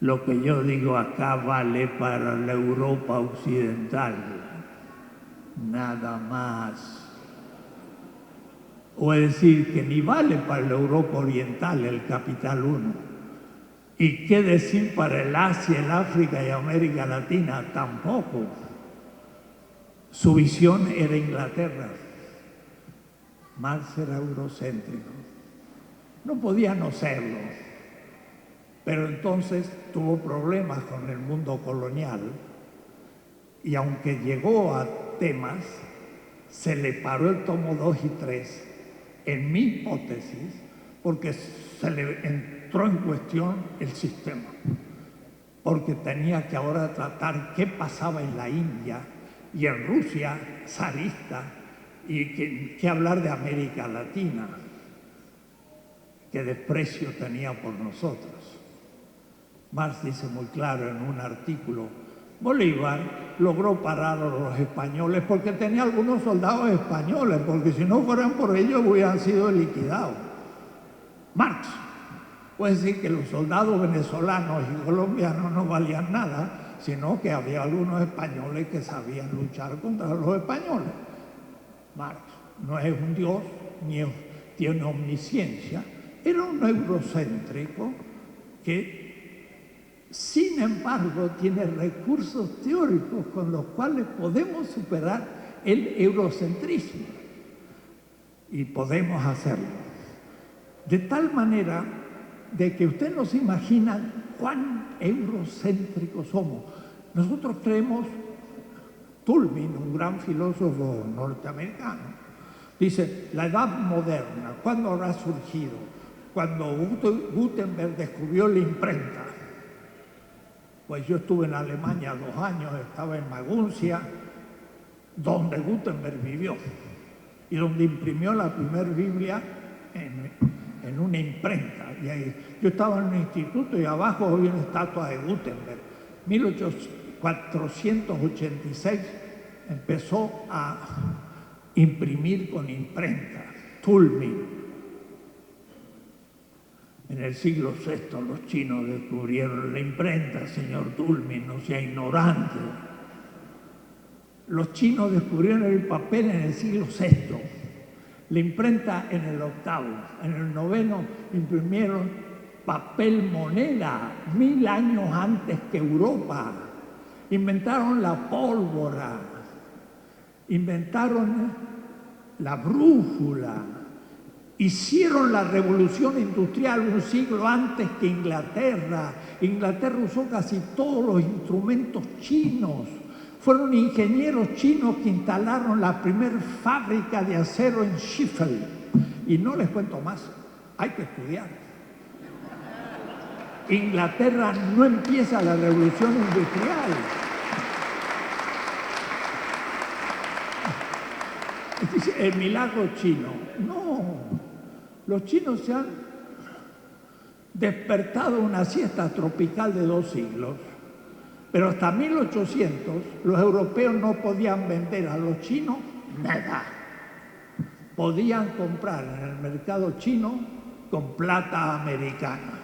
Lo que yo digo acá vale para la Europa occidental. Nada más. O es decir, que ni vale para la Europa oriental el Capital 1. ¿Y qué decir para el Asia, el África y América Latina? Tampoco. Su visión era Inglaterra. Marx era eurocéntrico. No podía no serlo. Pero entonces tuvo problemas con el mundo colonial y aunque llegó a temas, se le paró el tomo 2 y 3 en mi hipótesis porque se le entró en cuestión el sistema, porque tenía que ahora tratar qué pasaba en la India y en Rusia zarista y que hablar de América Latina. qué desprecio tenía por nosotros. Marx dice muy claro en un artículo, Bolívar logró parar a los españoles porque tenía algunos soldados españoles, porque si no fueran por ellos hubieran sido liquidados. Marx puede decir que los soldados venezolanos y colombianos no valían nada, sino que había algunos españoles que sabían luchar contra los españoles. Marx no es un dios, ni tiene omnisciencia, era un eurocéntrico que, sin embargo, tiene recursos teóricos con los cuales podemos superar el eurocentrismo. Y podemos hacerlo. De tal manera de que usted no se imagina cuán eurocéntricos somos. Nosotros creemos, Toulmin, un gran filósofo norteamericano, dice, la edad moderna, ¿cuándo habrá surgido? Cuando Gutenberg descubrió la imprenta. Pues yo estuve en Alemania 2 años, estaba en Maguncia, donde Gutenberg vivió y donde imprimió la primera Biblia en una imprenta. Y ahí, yo estaba en un instituto y abajo había una estatua de Gutenberg. 1486 empezó a imprimir con imprenta, Toulmin. En el siglo VI los chinos descubrieron la imprenta, señor Toulmin, no sea ignorante. Los chinos descubrieron el papel en el siglo VI, la imprenta en el VIII, en el IX imprimieron papel moneda 1000 años antes que Europa. Inventaron la pólvora, inventaron la brújula, hicieron la revolución industrial un siglo antes que Inglaterra. Inglaterra usó casi todos los instrumentos chinos. Fueron ingenieros chinos que instalaron la primera fábrica de acero en Sheffield. Y no les cuento más, hay que estudiar. Inglaterra no empieza la revolución industrial. Dice, el milagro chino. No, los chinos se han despertado una siesta tropical de 2 siglos, pero hasta 1800 los europeos no podían vender a los chinos nada. Podían comprar en el mercado chino con plata americana.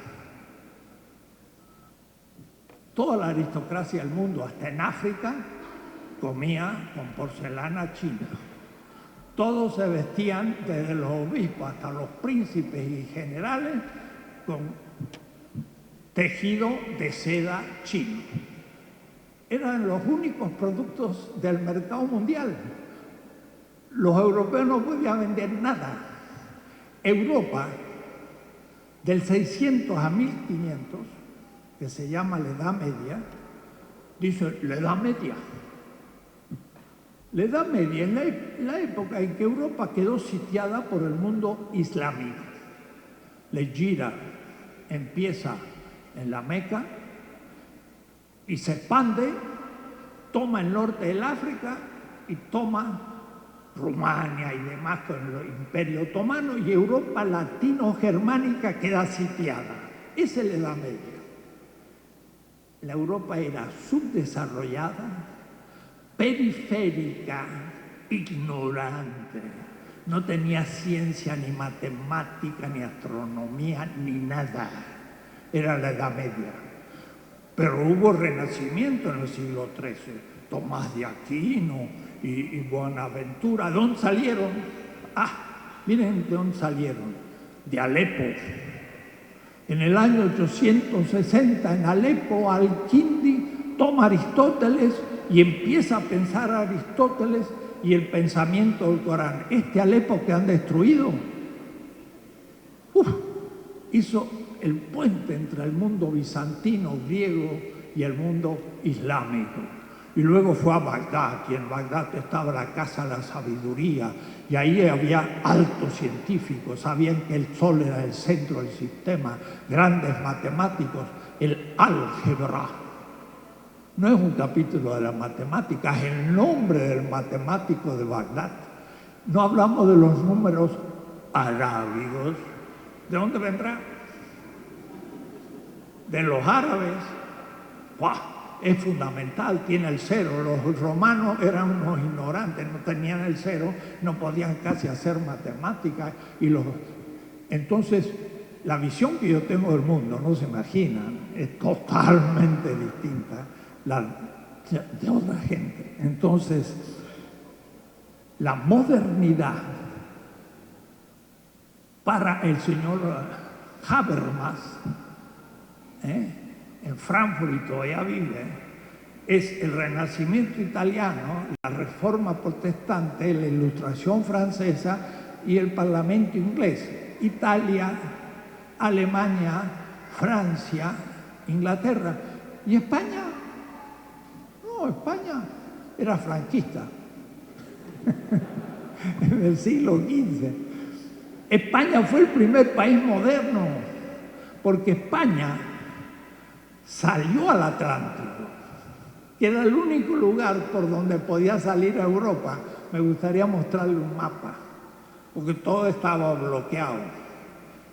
Toda la aristocracia del mundo, hasta en África, comía con porcelana china. Todos se vestían, desde los obispos hasta los príncipes y generales, con tejido de seda chino. Eran los únicos productos del mercado mundial. Los europeos no podían vender nada. Europa, del 600 a 1500, que se llama la Edad Media, dice la Edad Media. La Edad Media es la época en que Europa quedó sitiada por el mundo islámico. La Hijra empieza en la Meca y se expande, toma el norte del África y toma Rumania y demás con el Imperio Otomano, y Europa latino-germánica queda sitiada. Esa es la Edad Media. La Europa era subdesarrollada, periférica, ignorante. No tenía ciencia, ni matemática, ni astronomía, ni nada. Era la Edad Media. Pero hubo renacimiento en el siglo XIII. Tomás de Aquino y Buenaventura. ¿De dónde salieron? Miren de dónde salieron. De Alepo. En el año 860, en Alepo, Al-Kindi toma Aristóteles y empieza a pensar a Aristóteles y el pensamiento del Corán. Este Alepo que han destruido, hizo el puente entre el mundo bizantino, griego y el mundo islámico. Y luego fue a Bagdad, y en Bagdad estaba la Casa de la Sabiduría, y ahí había altos científicos, sabían que el sol era el centro del sistema, grandes matemáticos, el álgebra. No es un capítulo de la matemática, es el nombre del matemático de Bagdad. No hablamos de los números arábigos, ¿De dónde vendrá? De los árabes. ¡Buah! Es fundamental, tiene el cero. Los romanos eran unos ignorantes, no tenían el cero, no podían casi hacer matemáticas. Entonces, la visión que yo tengo del mundo, no se imaginan, es totalmente distinta de otra gente. Entonces, la modernidad para el señor Habermas, en Frankfurt y todavía vive, es el Renacimiento italiano, la Reforma protestante, la Ilustración francesa y el Parlamento inglés. Italia, Alemania, Francia, Inglaterra. ¿Y España? No, España era franquista en el siglo XV. España fue el primer país moderno, porque España salió al Atlántico, que era el único lugar por donde podía salir a Europa. Me gustaría mostrarle un mapa, porque todo estaba bloqueado.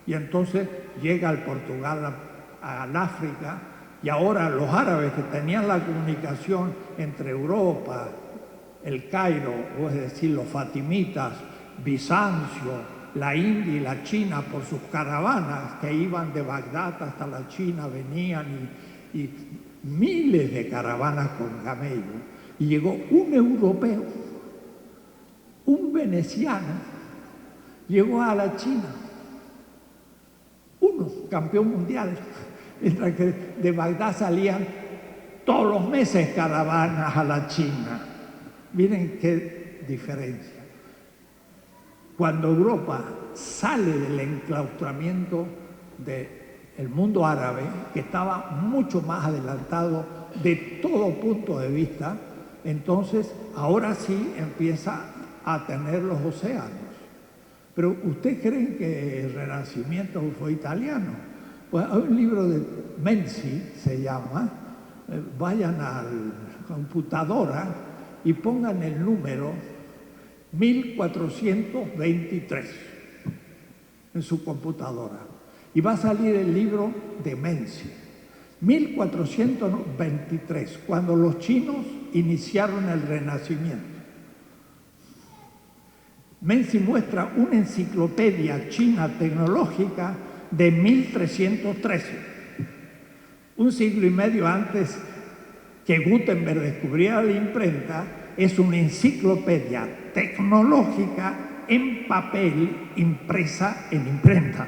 Y entonces llega al Portugal, al África, y ahora los árabes que tenían la comunicación entre Europa, el Cairo, o es decir, los fatimitas, Bizancio, la India y la China, por sus caravanas que iban de Bagdad hasta la China, venían y miles de caravanas con camellos. Y llegó un europeo, un veneciano, llegó a la China, uno, campeón mundial, mientras que de Bagdad salían todos los meses caravanas a la China. Miren qué diferencia. Cuando Europa sale del enclaustramiento del mundo árabe, que estaba mucho más adelantado de todo punto de vista, entonces ahora sí empieza a tener los océanos. Pero ¿ustedes creen que el Renacimiento fue italiano? Pues hay un libro de Menzi, se llama, vayan a la computadora y pongan el número 1423 en su computadora y va a salir el libro de Menzi. 1423, cuando los chinos iniciaron el Renacimiento. Menzi muestra una enciclopedia china tecnológica de 1313, un siglo y medio antes que Gutenberg descubriera la imprenta. Es una enciclopedia tecnológica en papel, impresa en imprenta.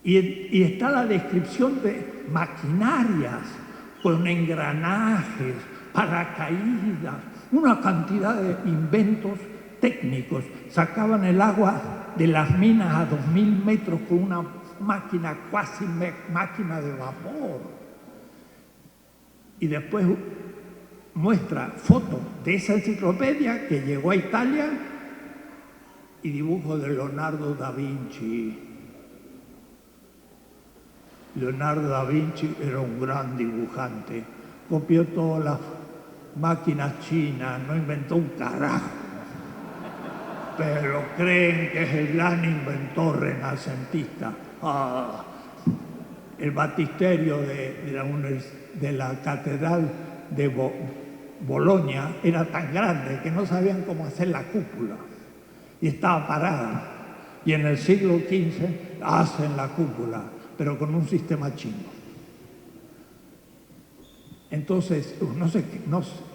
Y está la descripción de maquinarias con engranajes, paracaídas, una cantidad de inventos técnicos. Sacaban el agua de las minas a 2000 metros con una máquina, cuasi máquina de vapor. Y después muestra fotos de esa enciclopedia que llegó a Italia y dibujos de Leonardo da Vinci. Leonardo da Vinci era un gran dibujante, copió todas las máquinas chinas, no inventó un carajo, pero creen que es el gran inventor renacentista. El baptisterio de la catedral de Bolonia era tan grande que no sabían cómo hacer la cúpula y estaba parada. Y en el siglo XV hacen la cúpula, pero con un sistema chino. Entonces,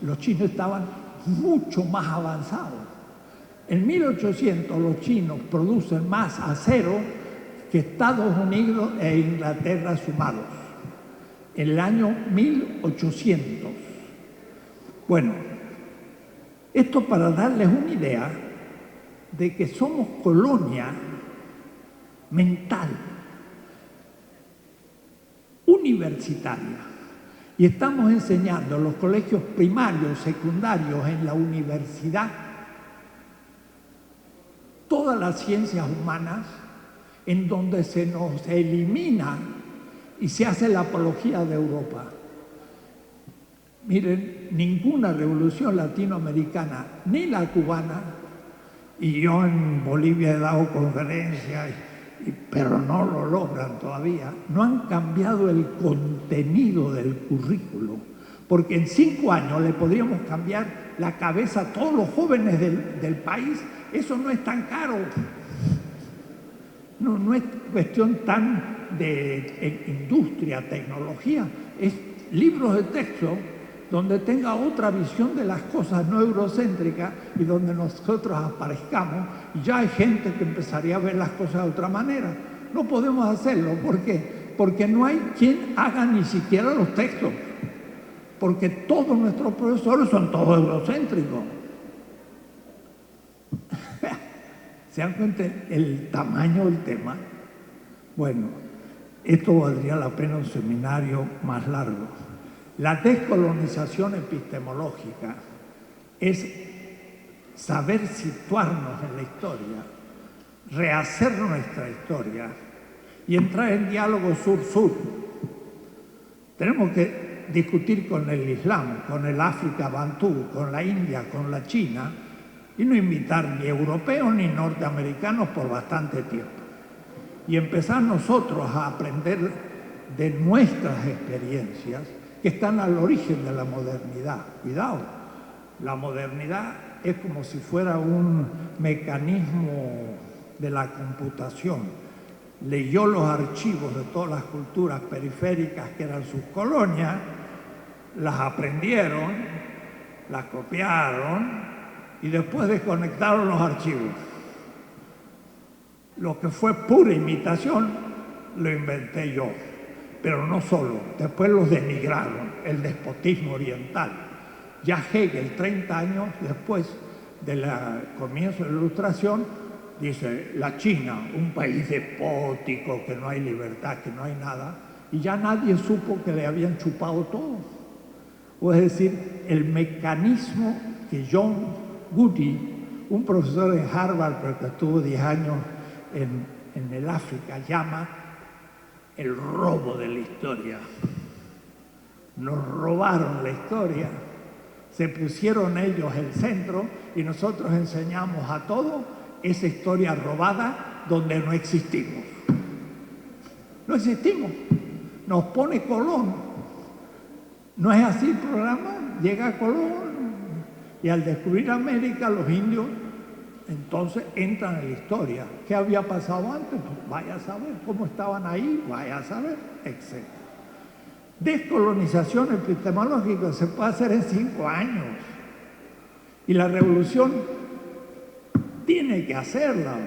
los chinos estaban mucho más avanzados. En 1800 los chinos producen más acero que Estados Unidos e Inglaterra sumados. En el año 1800. Bueno, esto para darles una idea de que somos colonia mental, universitaria. Y estamos enseñando en los colegios primarios, secundarios, en la universidad, todas las ciencias humanas, en donde se nos elimina y se hace la apología de Europa. Miren, ninguna revolución latinoamericana, ni la cubana, y yo en Bolivia he dado conferencias pero no lo logran todavía. No han cambiado el contenido del currículo, porque en 5 años le podríamos cambiar la cabeza a todos los jóvenes del país. Eso no es tan caro. No es cuestión tan de industria, tecnología. Es libros de texto donde tenga otra visión de las cosas, no eurocéntrica, y donde nosotros aparezcamos, y ya hay gente que empezaría a ver las cosas de otra manera. No podemos hacerlo. ¿Por qué? Porque no hay quien haga ni siquiera los textos, porque todos nuestros profesores son todos eurocéntricos. ¿Se dan cuenta el tamaño del tema? Bueno, esto valdría la pena un seminario más largo. La descolonización epistemológica es saber situarnos en la historia, rehacer nuestra historia y entrar en diálogo sur-sur. Tenemos que discutir con el Islam, con el África Bantú, con la India, con la China, y no invitar ni europeos ni norteamericanos por bastante tiempo. Y empezar nosotros a aprender de nuestras experiencias que están al origen de la modernidad. Cuidado, la modernidad es como si fuera un mecanismo de la computación. Leyó los archivos de todas las culturas periféricas que eran sus colonias, las aprendieron, las copiaron y después desconectaron los archivos. Lo que fue pura imitación lo inventé yo, pero no solo. Después los denigraron, el despotismo oriental. Ya Hegel, 30 años después del comienzo de la Ilustración, dice: la China, un país despótico, que no hay libertad, que no hay nada, y ya nadie supo que le habían chupado todo. O es decir, el mecanismo que John Goody, un profesor en Harvard, pero que estuvo 10 años en el África, llama el robo de la historia. Nos robaron la historia, se pusieron ellos el centro y nosotros enseñamos a todos esa historia robada donde no existimos. No existimos. Nos pone Colón. ¿No es así el programa? Llega Colón y al descubrir América, los indios entonces entran en la historia. ¿Qué había pasado antes? Pues vaya a saber. ¿Cómo estaban ahí? Vaya a saber, etc. Descolonización epistemológica se puede hacer en 5 años. Y la revolución tiene que hacerla,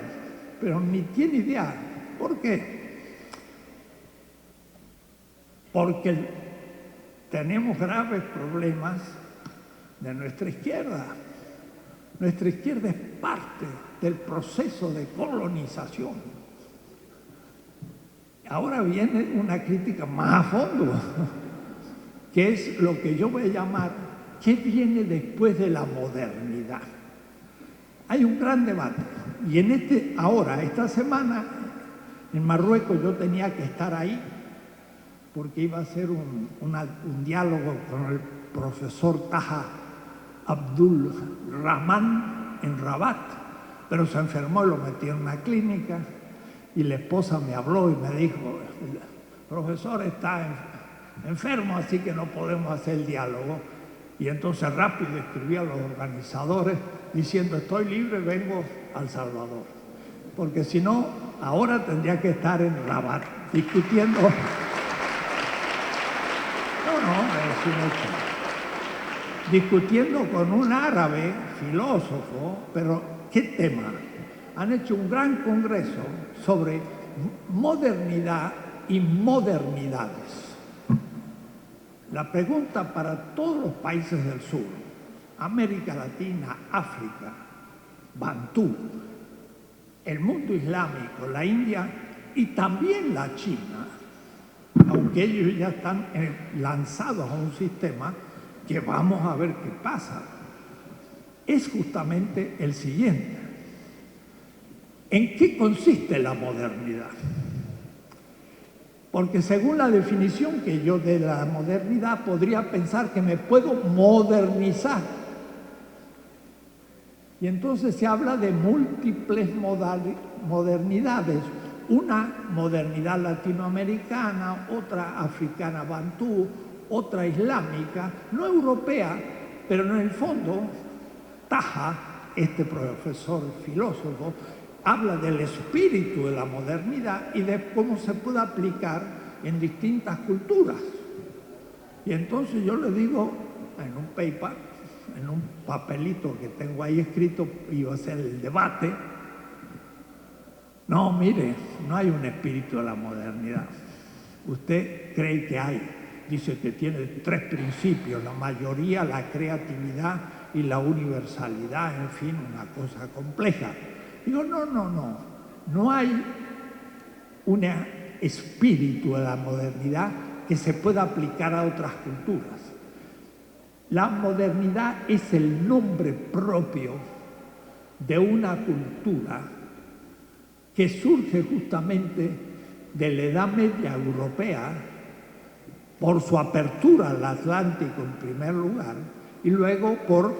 pero ni tiene idea. ¿Por qué? Porque tenemos graves problemas de nuestra izquierda. Nuestra izquierda es parte del proceso de colonización. Ahora viene una crítica más a fondo, que es lo que yo voy a llamar ¿qué viene después de la modernidad? Hay un gran debate. Y esta semana, en Marruecos, yo tenía que estar ahí porque iba a hacer un diálogo con el profesor Taha Abdul Rahman en Rabat, pero se enfermó y lo metí en una clínica y la esposa me habló y me dijo: el profesor está enfermo, así que no podemos hacer el diálogo. Y entonces rápido escribí a los organizadores diciendo: estoy libre, vengo a El Salvador, porque si no, ahora tendría que estar en Rabat discutiendo. Es un hecho. Discutiendo con un árabe filósofo, pero ¿qué tema? Han hecho un gran congreso sobre modernidad y modernidades. La pregunta para todos los países del sur, América Latina, África, Bantú, el mundo islámico, la India y también la China, aunque ellos ya están lanzados a un sistema que vamos a ver qué pasa, es justamente el siguiente. ¿En qué consiste la modernidad? Porque según la definición que yo de la modernidad, podría pensar que me puedo modernizar. Y entonces se habla de múltiples modernidades. una modernidad latinoamericana, otra africana bantú, otra islámica, no europea, pero en el fondo Taha, este profesor filósofo, habla del espíritu de la modernidad y de cómo se puede aplicar en distintas culturas. Y entonces yo le digo en un paper, en un papelito que tengo ahí escrito, iba a ser el debate, no, mire, no hay un espíritu de la modernidad. Usted cree que hay, dice que tiene 3 principios, la mayoría, la creatividad y la universalidad, en fin, una cosa compleja. Digo, no hay un espíritu de la modernidad que se pueda aplicar a otras culturas. La modernidad es el nombre propio de una cultura que surge justamente de la Edad Media europea por su apertura al Atlántico en primer lugar y luego por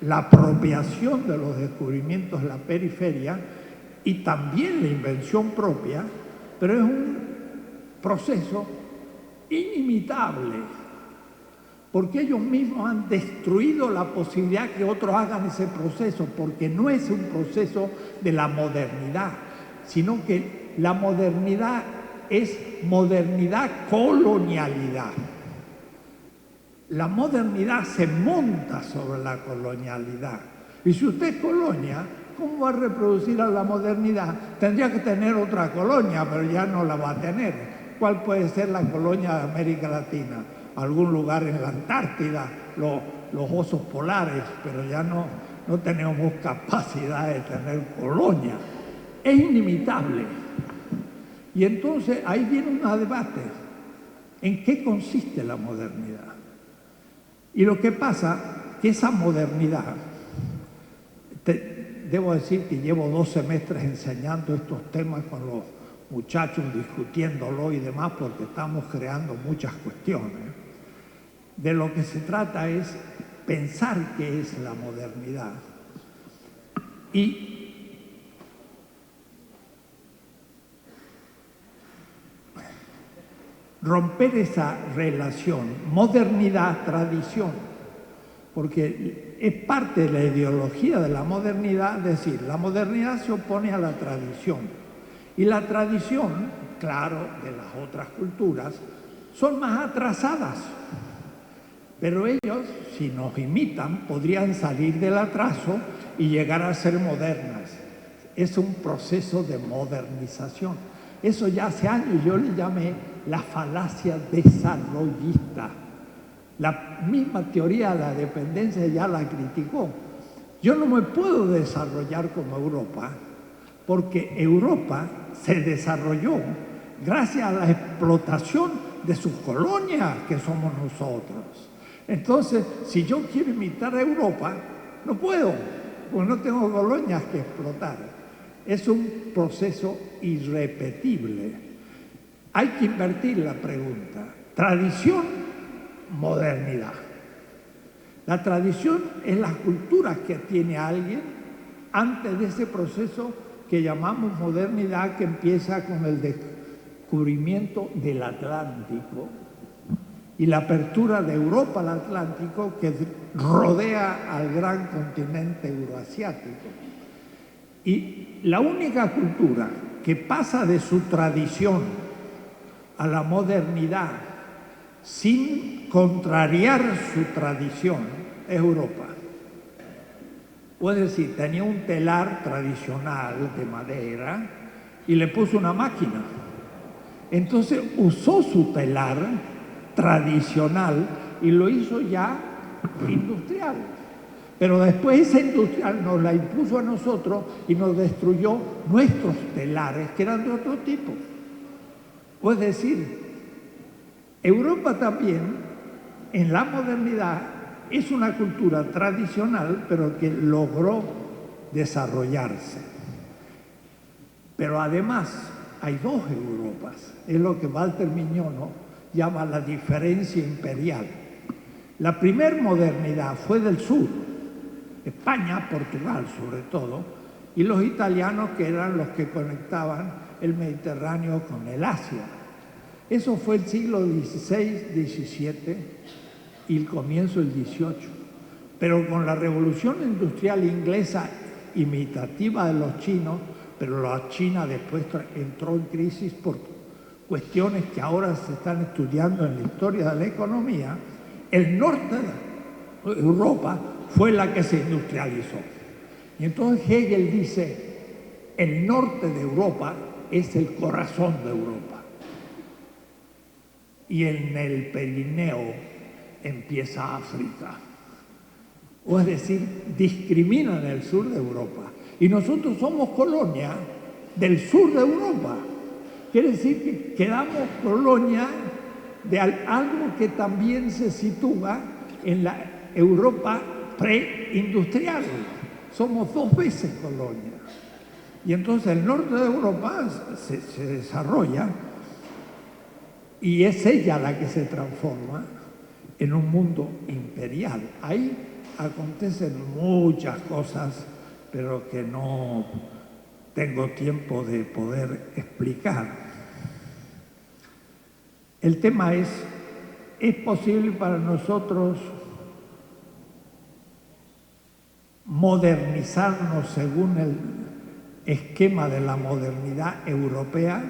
la apropiación de los descubrimientos de la periferia y también la invención propia, pero es un proceso inimitable, porque ellos mismos han destruido la posibilidad que otros hagan ese proceso, porque no es un proceso de la modernidad, sino que la modernidad es modernidad colonialidad. La modernidad se monta sobre la colonialidad. Y si usted es colonia, ¿cómo va a reproducir a la modernidad? Tendría que tener otra colonia, pero ya no la va a tener. ¿Cuál puede ser la colonia de América Latina? Algún lugar en la Antártida, los osos polares, pero ya no tenemos capacidad de tener colonia. Es inimitable. Y entonces ahí viene un debate. ¿En qué consiste la modernidad? Y lo que pasa que esa modernidad, debo decir que llevo 2 semestres enseñando estos temas con los muchachos, discutiéndolo y demás, porque estamos creando muchas cuestiones. De lo que se trata es pensar qué es la modernidad y romper esa relación modernidad-tradición, porque es parte de la ideología de la modernidad decir, la modernidad se opone a la tradición y la tradición, claro, de las otras culturas, son más atrasadas. Pero ellos, si nos imitan, podrían salir del atraso y llegar a ser modernas. Es un proceso de modernización. Eso ya hace años yo le llamé la falacia desarrollista. La misma teoría de la dependencia ya la criticó. Yo no me puedo desarrollar como Europa, porque Europa se desarrolló gracias a la explotación de sus colonias, que somos nosotros. Entonces, si yo quiero imitar a Europa, no puedo, porque no tengo colonias que explotar. Es un proceso irrepetible. Hay que invertir la pregunta. Tradición, modernidad. La tradición es las culturas que tiene alguien antes de ese proceso que llamamos modernidad, que empieza con el descubrimiento del Atlántico y la apertura de Europa al Atlántico, que rodea al gran continente euroasiático. Y la única cultura que pasa de su tradición a la modernidad sin contrariar su tradición es Europa. Es decir, tenía un telar tradicional de madera y le puso una máquina. Entonces usó su telar tradicional y lo hizo ya industrial. Pero después esa industrial nos la impuso a nosotros y nos destruyó nuestros telares, que eran de otro tipo. Es decir, Europa también, en la modernidad, es una cultura tradicional, pero que logró desarrollarse. Pero además, hay 2 Europas. Es lo que Walter Mignolo llama la diferencia imperial. La primer modernidad fue del sur, España, Portugal sobre todo, y los italianos, que eran los que conectaban el Mediterráneo con el Asia. Eso fue el siglo XVI, XVII y el comienzo del XVIII. Pero con la revolución industrial inglesa imitativa de los chinos, pero la China después entró en crisis por cuestiones que ahora se están estudiando en la historia de la economía, el norte de Europa fue la que se industrializó. Y entonces Hegel dice, el norte de Europa es el corazón de Europa. Y en el Pirineo empieza África. O es decir, discriminan el sur de Europa. Y nosotros somos colonia del sur de Europa. Quiere decir que quedamos colonia de algo que también se sitúa en la Europa preindustrial. Somos 2 veces colonia. Y entonces el norte de Europa se desarrolla y es ella la que se transforma en un mundo imperial. Ahí acontecen muchas cosas, pero que no tengo tiempo de poder explicar. El tema ¿es posible para nosotros modernizarnos según el esquema de la modernidad europea?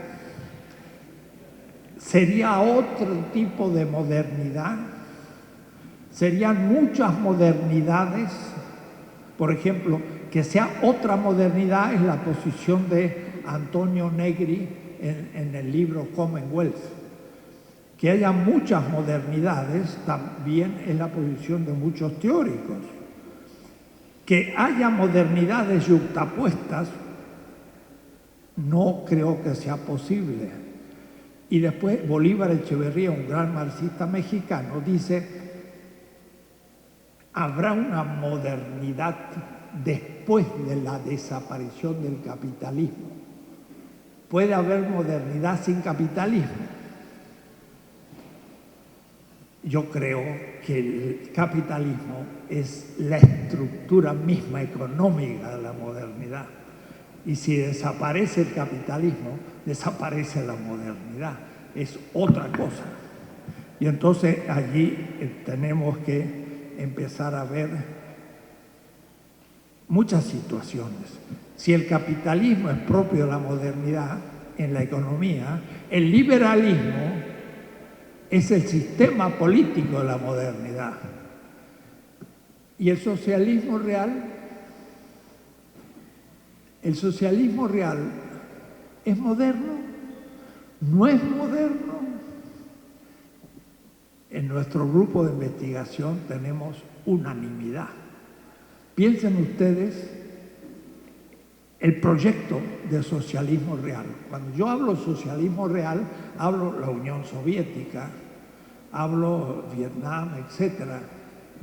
¿Sería otro tipo de modernidad? ¿Serían muchas modernidades? Por ejemplo, que sea otra modernidad es la posición de Antonio Negri en el libro Commonwealth. Que haya muchas modernidades también es la posición de muchos teóricos. Que haya modernidades yuxtapuestas no creo que sea posible. Y después Bolívar Echeverría, un gran marxista mexicano, dice: habrá una modernidad después de la desaparición del capitalismo. ¿Puede haber modernidad sin capitalismo? Yo creo que el capitalismo es la estructura misma económica de la modernidad. Y si desaparece el capitalismo, desaparece la modernidad. Es otra cosa. Y entonces allí tenemos que empezar a ver muchas situaciones. Si el capitalismo es propio de la modernidad en la economía, el liberalismo es el sistema político de la modernidad. ¿Y el socialismo real? ¿El socialismo real es moderno? ¿No es moderno? En nuestro grupo de investigación tenemos unanimidad. Piensen ustedes el proyecto de socialismo real. Cuando yo hablo de socialismo real, hablo de la Unión Soviética, hablo Vietnam, etc.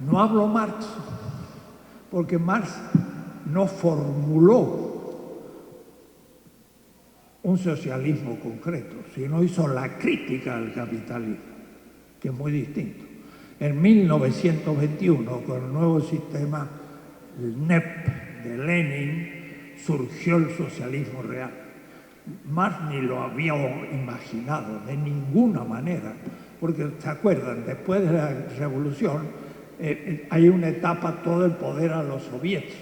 No hablo Marx, porque Marx no formuló un socialismo concreto, sino hizo la crítica al capitalismo, que es muy distinto. En 1921, con el nuevo sistema, el NEP de Lenin, surgió el socialismo real. Marx ni lo había imaginado de ninguna manera, porque se acuerdan, después de la revolución hay una etapa, todo el poder a los soviets,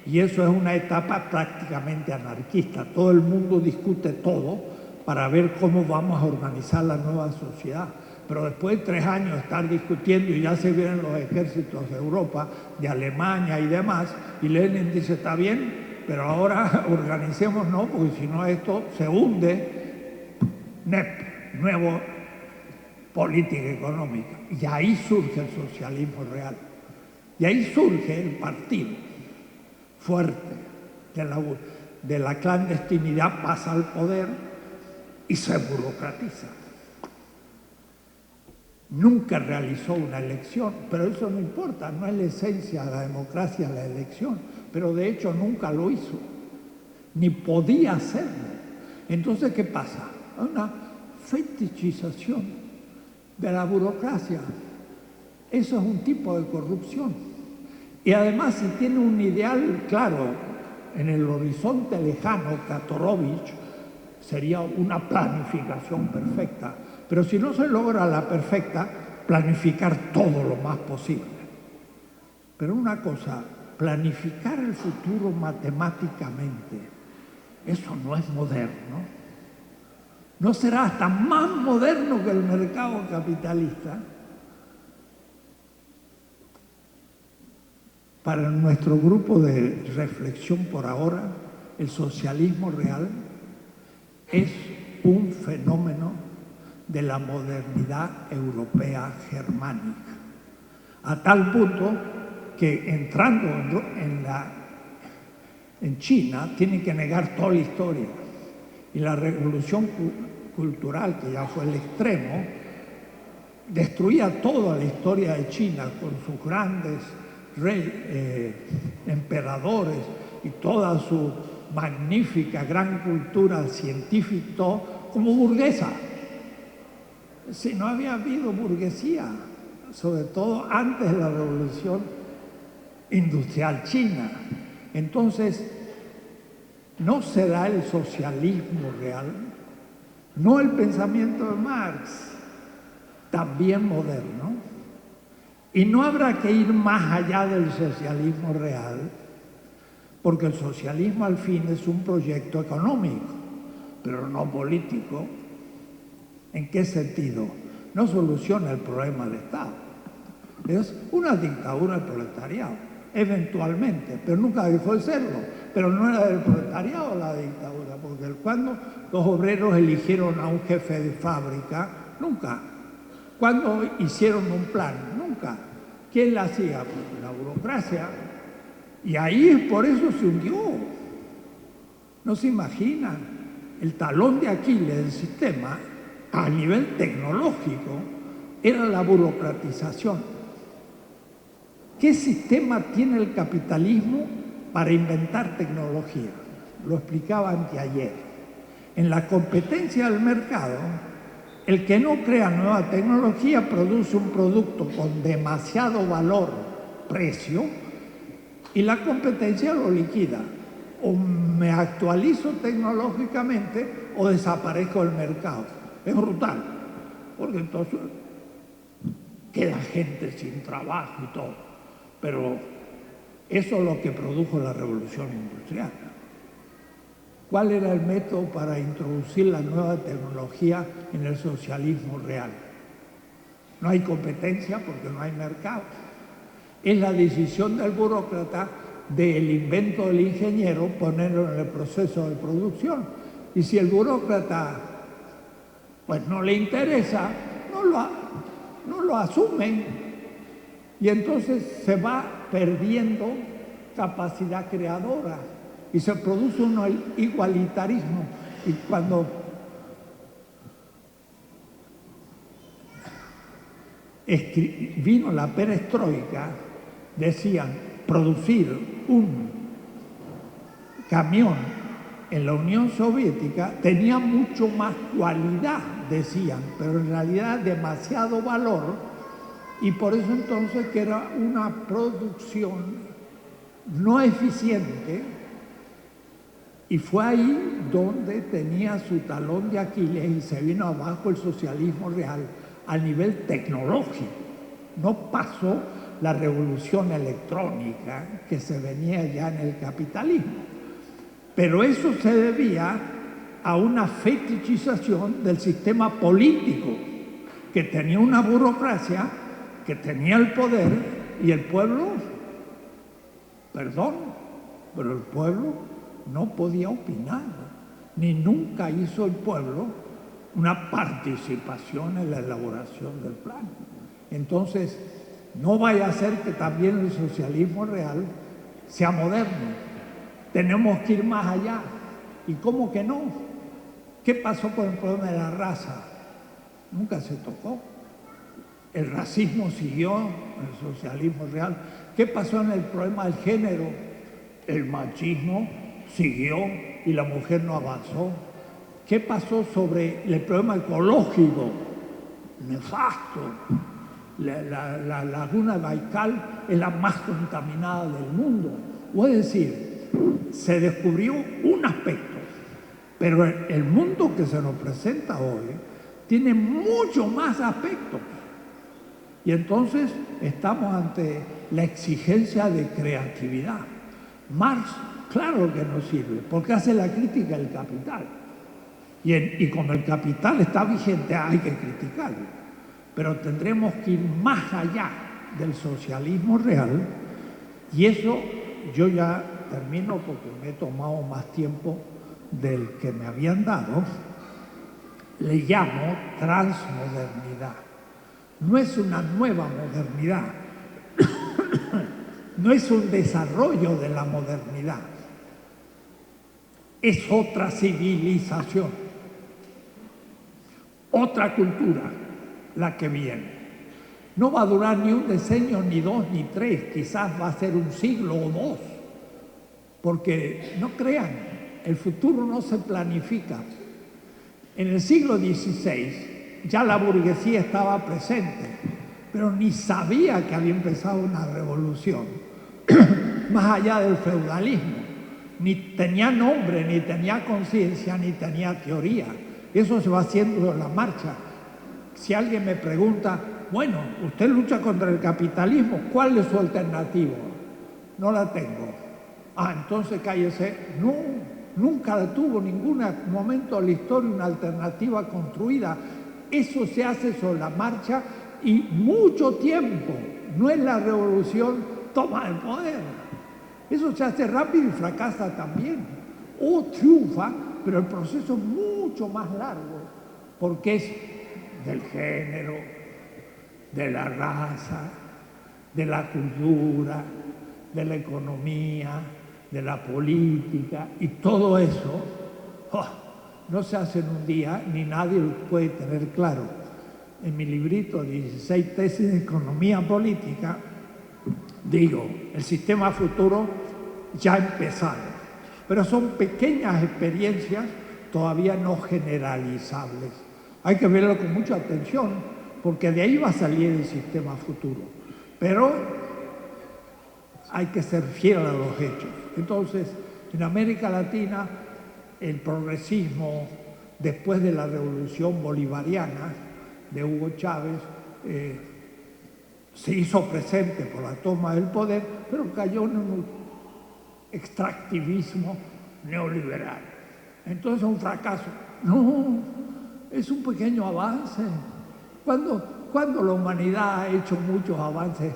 y eso es una etapa prácticamente anarquista. Todo el mundo discute todo para ver cómo vamos a organizar la nueva sociedad. Pero después de 3 años de estar discutiendo y ya se vienen los ejércitos de Europa, de Alemania y demás, y Lenin dice, está bien, pero ahora organicémonos, porque si no esto se hunde. NEP, nuevo política económica. Y ahí surge el socialismo real. Y ahí surge el partido fuerte de la clandestinidad, pasa al poder y se burocratiza. Nunca realizó una elección, pero eso no importa, no es la esencia de la democracia la elección, pero de hecho nunca lo hizo, ni podía hacerlo. Entonces, ¿qué pasa? Una fetichización de la burocracia. Eso es un tipo de corrupción. Y además, si tiene un ideal claro en el horizonte lejano, Katorovich sería una planificación perfecta. Pero si no se logra la perfecta, planificar todo lo más posible. Pero una cosa, planificar el futuro matemáticamente, eso no es moderno. ¿No será hasta más moderno que el mercado capitalista? Para nuestro grupo de reflexión por ahora, el socialismo real es un fenómeno de la modernidad europea germánica, a tal punto que entrando en China tiene que negar toda la historia. Y la revolución cultural, que ya fue el extremo, destruía toda la historia de China con sus grandes emperadores y toda su magnífica gran cultura científica como burguesa. Si no había habido burguesía, sobre todo antes de la revolución industrial china. Entonces, ¿no será el socialismo real, no el pensamiento de Marx, también moderno? Y no habrá que ir más allá del socialismo real, porque el socialismo al fin es un proyecto económico, pero no político. ¿En qué sentido? No soluciona el problema del Estado. Es una dictadura del proletariado, eventualmente, pero nunca dejó de serlo. Pero no era del proletariado la dictadura, porque cuando los obreros eligieron a un jefe de fábrica, nunca. Cuando hicieron un plan, nunca. ¿Quién la hacía? Pues la burocracia. Y ahí por eso se hundió. No se imaginan. El talón de Aquiles del sistema, a nivel tecnológico, era la burocratización. ¿Qué sistema tiene el capitalismo para inventar tecnología? Lo explicaba anteayer. En la competencia del mercado, el que no crea nueva tecnología produce un producto con demasiado valor, precio, y la competencia lo liquida. O me actualizo tecnológicamente o desaparezco del mercado. Es brutal, porque entonces queda gente sin trabajo y todo. Pero eso es lo que produjo la revolución industrial. ¿Cuál era el método para introducir la nueva tecnología en el socialismo real? No hay competencia porque no hay mercado. Es la decisión del burócrata del invento del ingeniero ponerlo en el proceso de producción. Y si el burócrata pues no le interesa, no lo asume. Y entonces se va perdiendo capacidad creadora y se produce un igualitarismo. Y cuando vino la perestroika, decían producir un camión en la Unión Soviética tenía mucho más cualidad, decían, pero en realidad demasiado valor, y por eso entonces que era una producción no eficiente, y fue ahí donde tenía su talón de Aquiles y se vino abajo el socialismo real a nivel tecnológico. No pasó la revolución electrónica que se venía ya en el capitalismo. Pero eso se debía a una fetichización del sistema político, que tenía una burocracia, que tenía el poder, y el pueblo, perdón, pero el pueblo no podía opinar, ni nunca hizo el pueblo una participación en la elaboración del plan. Entonces, no vaya a ser que también el socialismo real sea moderno. Tenemos que ir más allá. ¿Y cómo que no? ¿Qué pasó con el problema de la raza? Nunca se tocó. El racismo siguió, el socialismo real. ¿Qué pasó en el problema del género? El machismo siguió y la mujer no avanzó. ¿Qué pasó sobre el problema ecológico? Nefasto. La laguna de Baikal es la más contaminada del mundo. Es decir, se descubrió un aspecto, Pero el mundo que se nos presenta hoy tiene mucho más aspectos. Y entonces estamos ante la exigencia de creatividad. Marx, claro que no sirve, porque hace la crítica del capital. Y como el capital está vigente, hay que criticarlo. Pero tendremos que ir más allá del socialismo real, y eso yo ya termino porque me he tomado más tiempo del que me habían dado. Le llamo transmodernidad. No es una nueva modernidad, no es un desarrollo de la modernidad, es otra civilización, otra cultura la que viene. No va a durar ni un decenio, ni dos, ni tres, quizás va a ser un siglo o dos, porque no crean, el futuro no se planifica. En el siglo XVI ya la burguesía estaba presente, pero ni sabía que había empezado una revolución, más allá del feudalismo. Ni tenía nombre, ni tenía conciencia, ni tenía teoría. Eso se va haciendo en la marcha. Si alguien me pregunta, bueno, usted lucha contra el capitalismo, ¿cuál es su alternativa? No la tengo. Ah, entonces cállese. No, nunca tuvo en ningún momento de la historia una alternativa construida. Eso se hace sobre la marcha y mucho tiempo. No es la revolución, toma el poder. Eso se hace rápido y fracasa también. O triunfa, pero el proceso es mucho más largo, porque es del género, de la raza, de la cultura, de la economía, de la política, y todo eso no se hace en un día, ni nadie lo puede tener claro. En mi librito, 16 tesis de economía política, digo, el sistema futuro ya ha empezado, pero son pequeñas experiencias todavía no generalizables. Hay que verlo con mucha atención, porque de ahí va a salir el sistema futuro. Pero hay que ser fiel a los hechos. Entonces, en América Latina, el progresismo, después de la revolución bolivariana de Hugo Chávez, se hizo presente por la toma del poder, pero cayó en un extractivismo neoliberal. Entonces, un fracaso. No, es un pequeño avance. ¿Cuándo la humanidad ha hecho muchos avances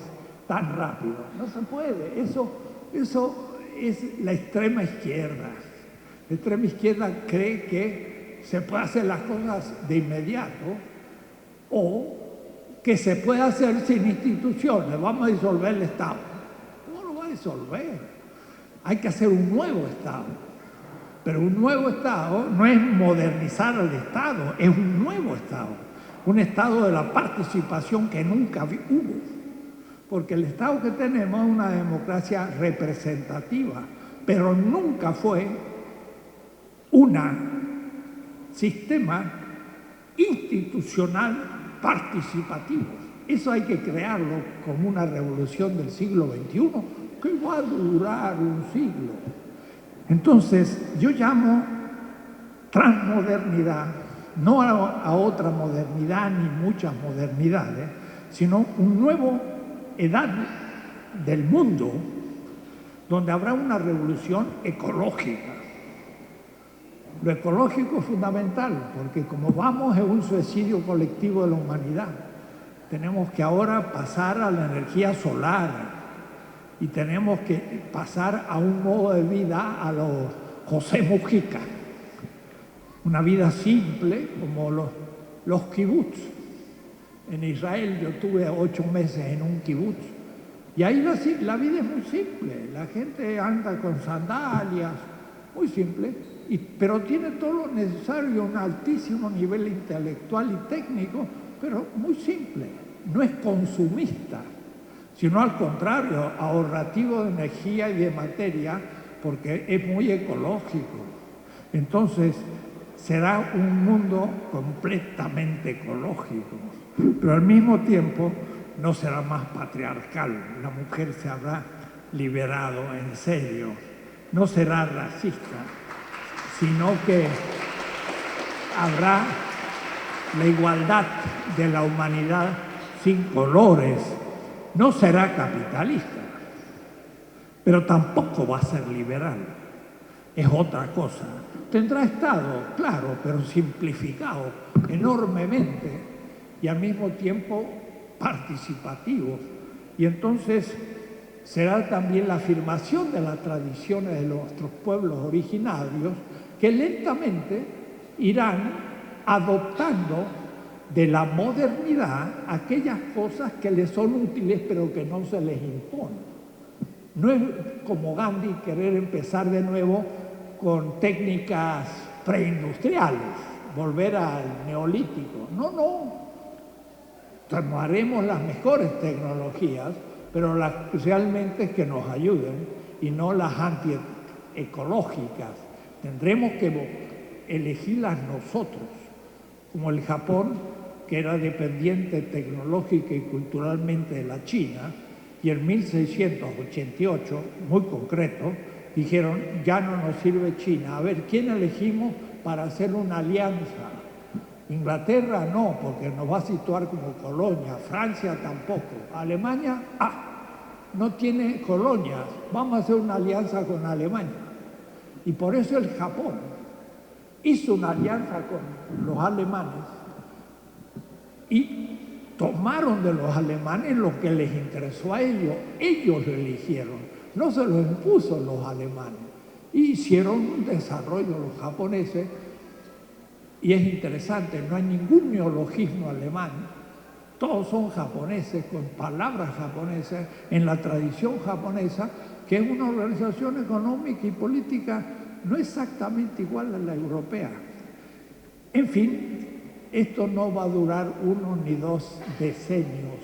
tan rápido? No se puede. Eso es la extrema izquierda. La extrema izquierda cree que se puede hacer las cosas de inmediato o que se puede hacer sin instituciones. Vamos a disolver el Estado. ¿Cómo lo va a disolver? Hay que hacer un nuevo Estado. Pero un nuevo Estado no es modernizar al Estado, es un nuevo Estado. Un Estado de la participación que nunca hubo. Porque el Estado que tenemos es una democracia representativa, pero nunca fue un sistema institucional participativo. Eso hay que crearlo como una revolución del siglo XXI, que va a durar un siglo. Entonces, yo llamo transmodernidad, no a otra modernidad ni muchas modernidades, sino un nuevo edad del mundo donde habrá una revolución ecológica. Lo ecológico es fundamental, porque como vamos en un suicidio colectivo de la humanidad, tenemos que ahora pasar a la energía solar y tenemos que pasar a un modo de vida a los José Mujica, una vida simple como los kibutz. En Israel yo tuve 8 meses en un kibutz y ahí la vida es muy simple, la gente anda con sandalias, muy simple, pero tiene todo lo necesario, un altísimo nivel intelectual y técnico, pero muy simple, no es consumista, sino al contrario, ahorrativo de energía y de materia, porque es muy ecológico. Entonces, será un mundo completamente ecológico, pero al mismo tiempo no será más patriarcal. La mujer se habrá liberado en serio, no será racista, sino que habrá la igualdad de la humanidad sin colores. No será capitalista, pero tampoco va a ser liberal. Es otra cosa. Tendrá Estado, claro, pero simplificado enormemente y al mismo tiempo participativo. Y entonces será también la afirmación de las tradiciones de nuestros pueblos originarios que lentamente irán adoptando de la modernidad aquellas cosas que les son útiles pero que no se les imponen. No es como Gandhi querer empezar de nuevo con técnicas preindustriales, volver al neolítico. No. Tomaremos las mejores tecnologías, pero las realmente que nos ayuden y no las antiecológicas. Tendremos que elegirlas nosotros, como el Japón, que era dependiente tecnológica y culturalmente de la China, y en 1688, muy concreto, dijeron, ya no nos sirve China. A ver, ¿quién elegimos para hacer una alianza? Inglaterra no, porque nos va a situar como colonia. Francia tampoco. Alemania, no tiene colonias. Vamos a hacer una alianza con Alemania. Y por eso el Japón hizo una alianza con los alemanes y tomaron de los alemanes lo que les interesó a ellos. Ellos lo eligieron, no se lo impuso los alemanes. Y hicieron un desarrollo los japoneses. Y es interesante, no hay ningún neologismo alemán, todos son japoneses, con palabras japonesas, en la tradición japonesa, que es una organización económica y política no exactamente igual a la europea. En fin, esto no va a durar 1 ni 2 decenios,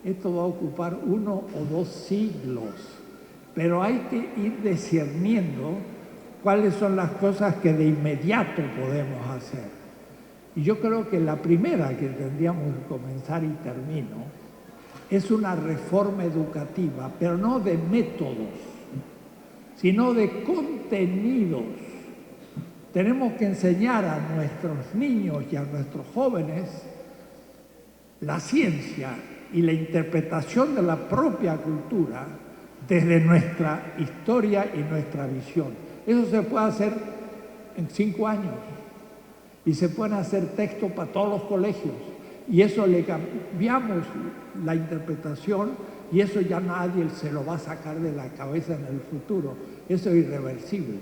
esto va a ocupar 1 o 2 siglos, pero hay que ir discerniendo cuáles son las cosas que de inmediato podemos hacer. Y yo creo que la primera que tendríamos que comenzar, y termino, es una reforma educativa, pero no de métodos, sino de contenidos. Tenemos que enseñar a nuestros niños y a nuestros jóvenes la ciencia y la interpretación de la propia cultura desde nuestra historia y nuestra visión. Eso se puede hacer en 5 años y se pueden hacer textos para todos los colegios y eso le cambiamos la interpretación y eso ya nadie se lo va a sacar de la cabeza en el futuro. Eso es irreversible.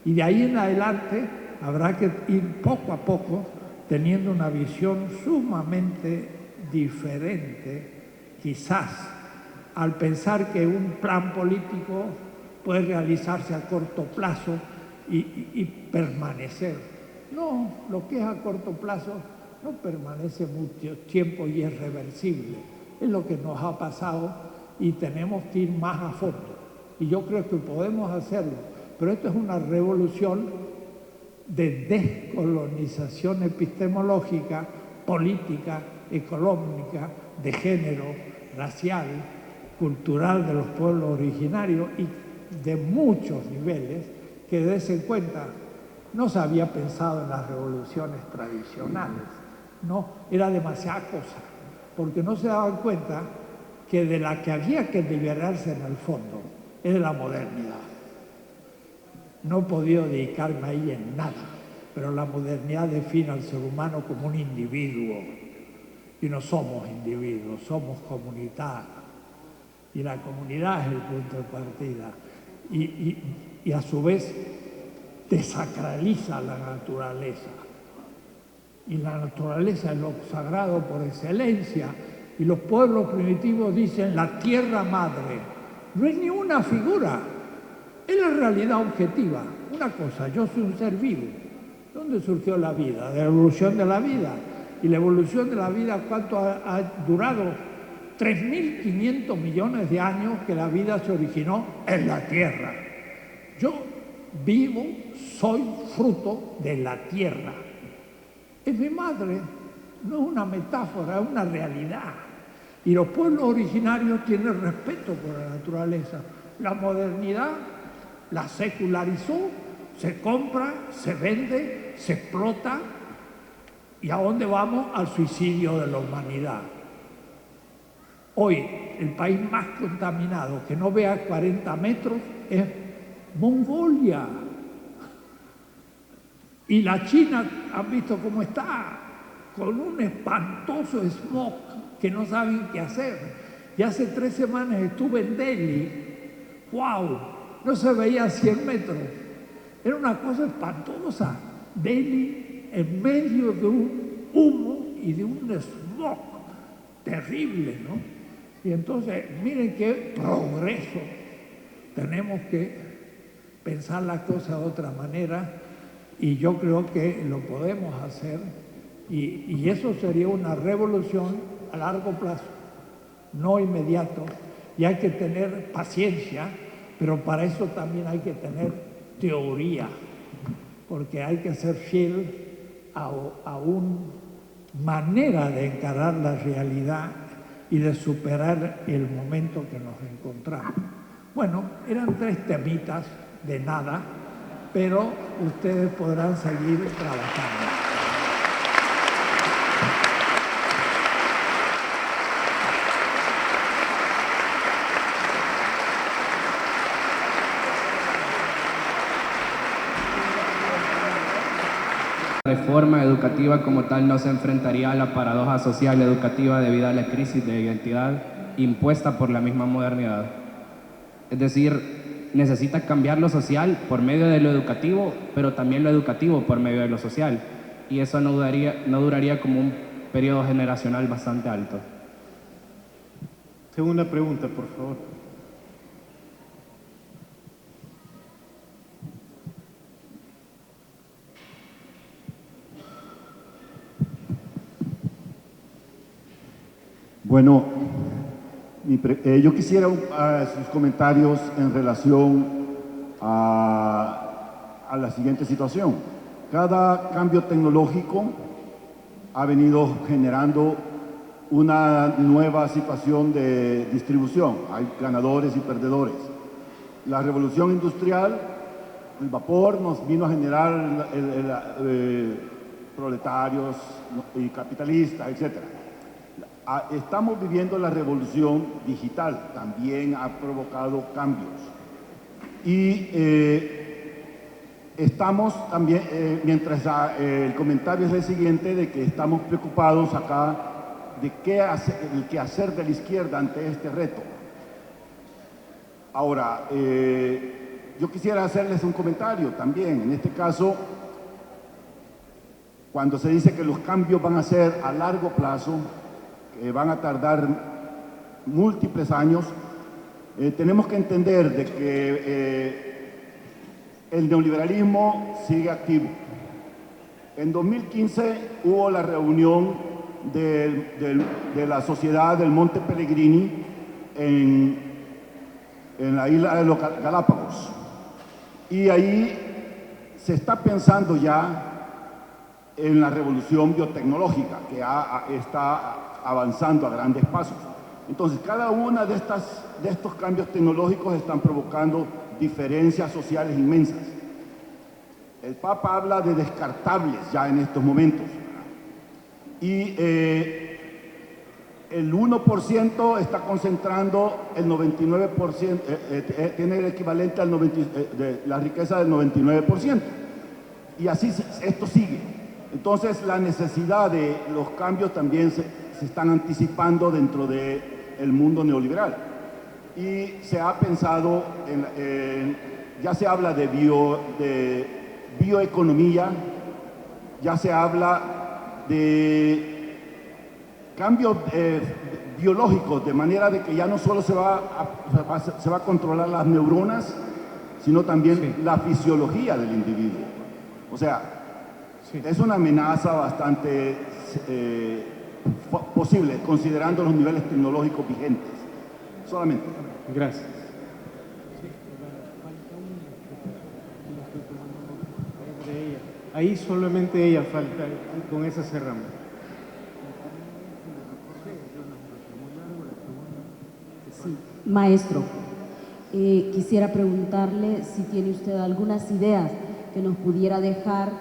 Y de ahí en adelante habrá que ir poco a poco teniendo una visión sumamente diferente, quizás, al pensar que un plan político puede realizarse a corto plazo y permanecer. No, lo que es a corto plazo no permanece mucho tiempo y es reversible. Es lo que nos ha pasado y tenemos que ir más a fondo. Y yo creo que podemos hacerlo, pero esto es una revolución de descolonización epistemológica, política, económica, de género, racial, cultural de los pueblos originarios y de muchos niveles que desen cuenta. No se había pensado en las revoluciones tradicionales, no, era demasiada cosa, porque no se daban cuenta que de la que había que liberarse en el fondo es de la modernidad. No he podido dedicarme ahí en nada, pero la modernidad define al ser humano como un individuo y no somos individuos, somos comunidad y la comunidad es el punto de partida y a su vez desacraliza la naturaleza. Y la naturaleza es lo sagrado por excelencia. Y los pueblos primitivos dicen la tierra madre. No es ni una figura, es la realidad objetiva. Una cosa, yo soy un ser vivo. ¿Dónde surgió la vida? De la evolución de la vida. Y la evolución de la vida, ¿cuánto ha durado? 3.500 millones de años que la vida se originó en la tierra. Yo vivo, soy fruto de la tierra. Es mi madre, no es una metáfora, es una realidad. Y los pueblos originarios tienen respeto por la naturaleza. La modernidad la secularizó, se compra, se vende, se explota ¿Y a dónde vamos? Al suicidio de la humanidad. Hoy, el país más contaminado que no vea 40 metros es Mongolia. Y la China, ¿han visto cómo está? Con un espantoso smog que no saben qué hacer. Y hace 3 semanas estuve en Delhi. ¡Wow! No se veía a 100 metros. Era una cosa espantosa. Delhi en medio de un humo y de un smog terrible, ¿no? Y entonces, miren qué progreso. Tenemos que pensar las cosas de otra manera y yo creo que lo podemos hacer y eso sería una revolución a largo plazo, no inmediato, y hay que tener paciencia, pero para eso también hay que tener teoría, porque hay que ser fiel a una manera de encarar la realidad y de superar el momento que nos encontramos. Bueno, eran 3 temitas de nada, pero ustedes podrán seguir trabajando. La reforma educativa como tal no se enfrentaría a la paradoja social educativa debido a la crisis de identidad impuesta por la misma modernidad. Es decir, necesita cambiar lo social por medio de lo educativo, pero también lo educativo por medio de lo social. Y eso no duraría como un periodo generacional bastante alto. Segunda pregunta, por favor. Bueno, yo quisiera sus comentarios en relación a la siguiente situación. Cada cambio tecnológico ha venido generando una nueva situación de distribución. Hay ganadores y perdedores. La revolución industrial, el vapor, nos vino a generar proletarios y capitalistas, etcétera. Estamos viviendo la revolución digital, también ha provocado cambios. Y estamos también, mientras el comentario es el siguiente, de que estamos preocupados acá de el qué hacer de la izquierda ante este reto. Ahora, yo quisiera hacerles un comentario también. En este caso, cuando se dice que los cambios van a ser a largo plazo, que van a tardar múltiples años, tenemos que entender de que el neoliberalismo sigue activo. En 2015 hubo la reunión de la Sociedad del Monte Pellegrini en la isla de los Galápagos. Y ahí se está pensando ya en la revolución biotecnológica que está avanzando a grandes pasos. Entonces, cada una de estos cambios tecnológicos están provocando diferencias sociales inmensas. El Papa habla de descartables ya en estos momentos. Y el 1% está concentrando el 99%, tiene el equivalente al de la riqueza del 99%. Y así esto sigue. Entonces, la necesidad de los cambios también se están anticipando dentro del mundo neoliberal. Y se ha pensado, ya se habla de bioeconomía, ya se habla de cambios biológicos, de manera de que ya no solo se va a controlar las neuronas, sino también la fisiología del individuo. O sea, es una amenaza bastante posible, considerando los niveles tecnológicos vigentes. Solamente. Gracias. Ahí solamente ella falta, con esa cerramos. Sí, maestro, quisiera preguntarle si tiene usted algunas ideas que nos pudiera dejar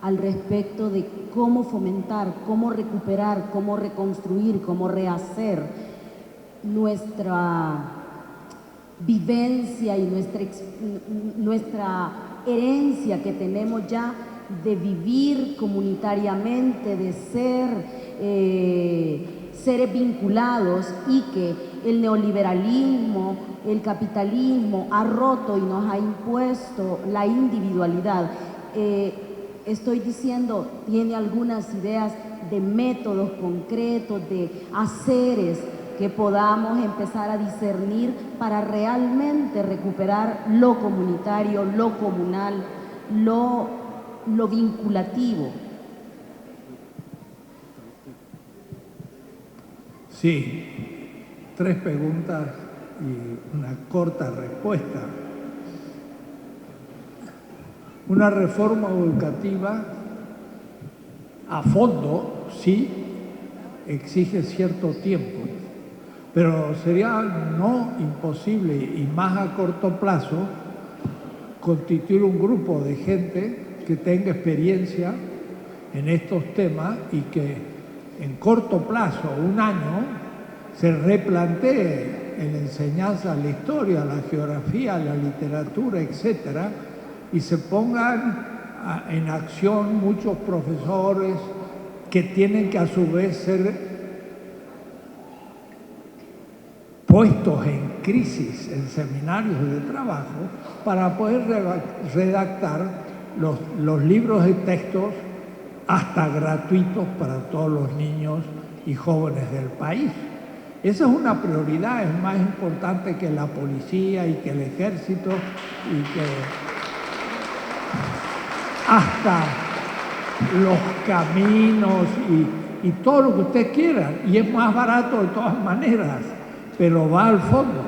al respecto de cómo fomentar, cómo recuperar, cómo reconstruir, cómo rehacer nuestra vivencia y nuestra herencia que tenemos ya de vivir comunitariamente, de ser seres vinculados, y que el neoliberalismo, el capitalismo ha roto y nos ha impuesto la individualidad. Estoy diciendo, tiene algunas ideas de métodos concretos, de haceres que podamos empezar a discernir para realmente recuperar lo comunitario, lo comunal, lo vinculativo. Sí, 3 preguntas y una corta respuesta. Una reforma educativa a fondo sí exige cierto tiempo, pero sería no imposible y más a corto plazo constituir un grupo de gente que tenga experiencia en estos temas y que en corto plazo, 1 año, se replantee en la enseñanza la historia, la geografía, la literatura, etcétera, y se pongan en acción muchos profesores que tienen que a su vez ser puestos en crisis en seminarios de trabajo para poder redactar los libros de textos hasta gratuitos para todos los niños y jóvenes del país. Esa es una prioridad, es más importante que la policía y que el ejército y que hasta los caminos y todo lo que ustedes quieran. Y es más barato de todas maneras, pero va al fondo.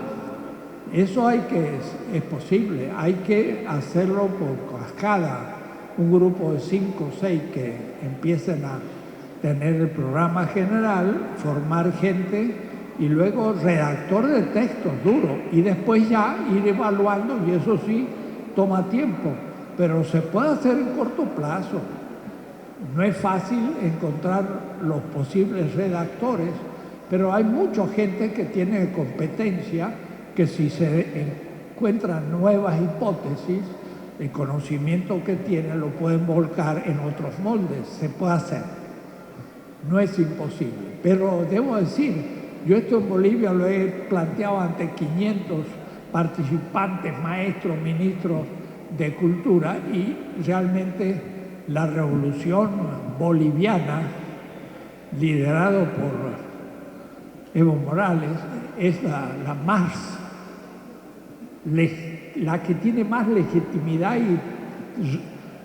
Eso es posible, hay que hacerlo por cascada. Un grupo de 5 o 6 que empiecen a tener el programa general, formar gente y luego redactor de textos duros y después ya ir evaluando, y eso sí toma tiempo, pero se puede hacer en corto plazo. No es fácil encontrar los posibles redactores, pero hay mucha gente que tiene competencia, que si se encuentran nuevas hipótesis, el conocimiento que tienen lo pueden volcar en otros moldes. Se puede hacer, no es imposible, pero debo decir, yo esto en Bolivia lo he planteado ante 500 participantes, maestros, ministros de cultura, y realmente la revolución boliviana, liderado por Evo Morales, es la que tiene más legitimidad y,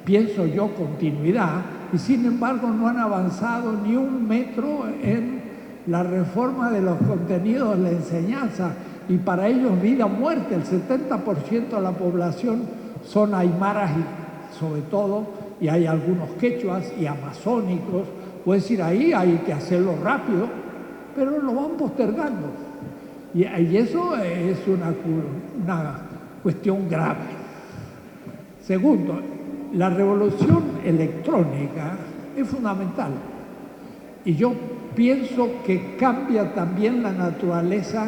pienso yo, continuidad, y sin embargo no han avanzado ni 1 metro en la reforma de los contenidos de la enseñanza, y para ellos vida o muerte. El 70% de la población son aymaras, y sobre todo, y hay algunos quechuas y amazónicos. Puedo decir, ahí hay que hacerlo rápido, pero lo van postergando, y eso es una cuestión grave. Segundo, la revolución electrónica es fundamental, y yo pienso que cambia también la naturaleza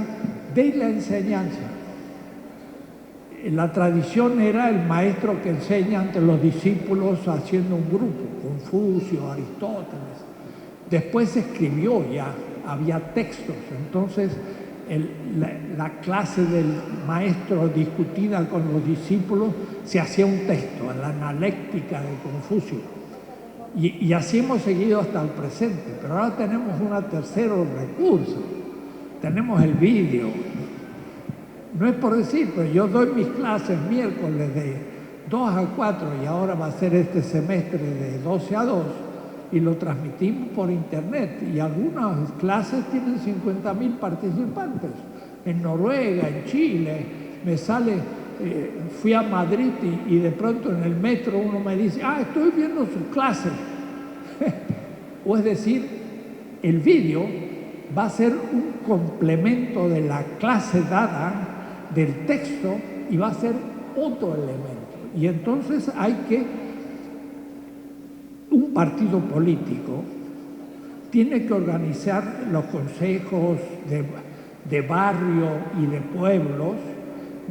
de la enseñanza. La tradición era el maestro que enseña ante los discípulos haciendo un grupo, Confucio, Aristóteles. Después se escribió ya, había textos, entonces la clase del maestro discutida con los discípulos se hacía un texto, la analéctica de Confucio. Y así hemos seguido hasta el presente, pero ahora tenemos un tercero recurso, tenemos el vídeo. No es por decir, pero yo doy mis clases miércoles de 2 a 4 y ahora va a ser este semestre de 12 a 2 y lo transmitimos por internet, y algunas clases tienen 50.000 participantes. En Noruega, en Chile, me sale, fui a Madrid y de pronto en el metro uno me dice, estoy viendo sus clases. O es decir, el vídeo va a ser un complemento de la clase dada, del texto, y va a ser otro elemento. Y entonces hay que Un partido político tiene que organizar los consejos de barrio y de pueblos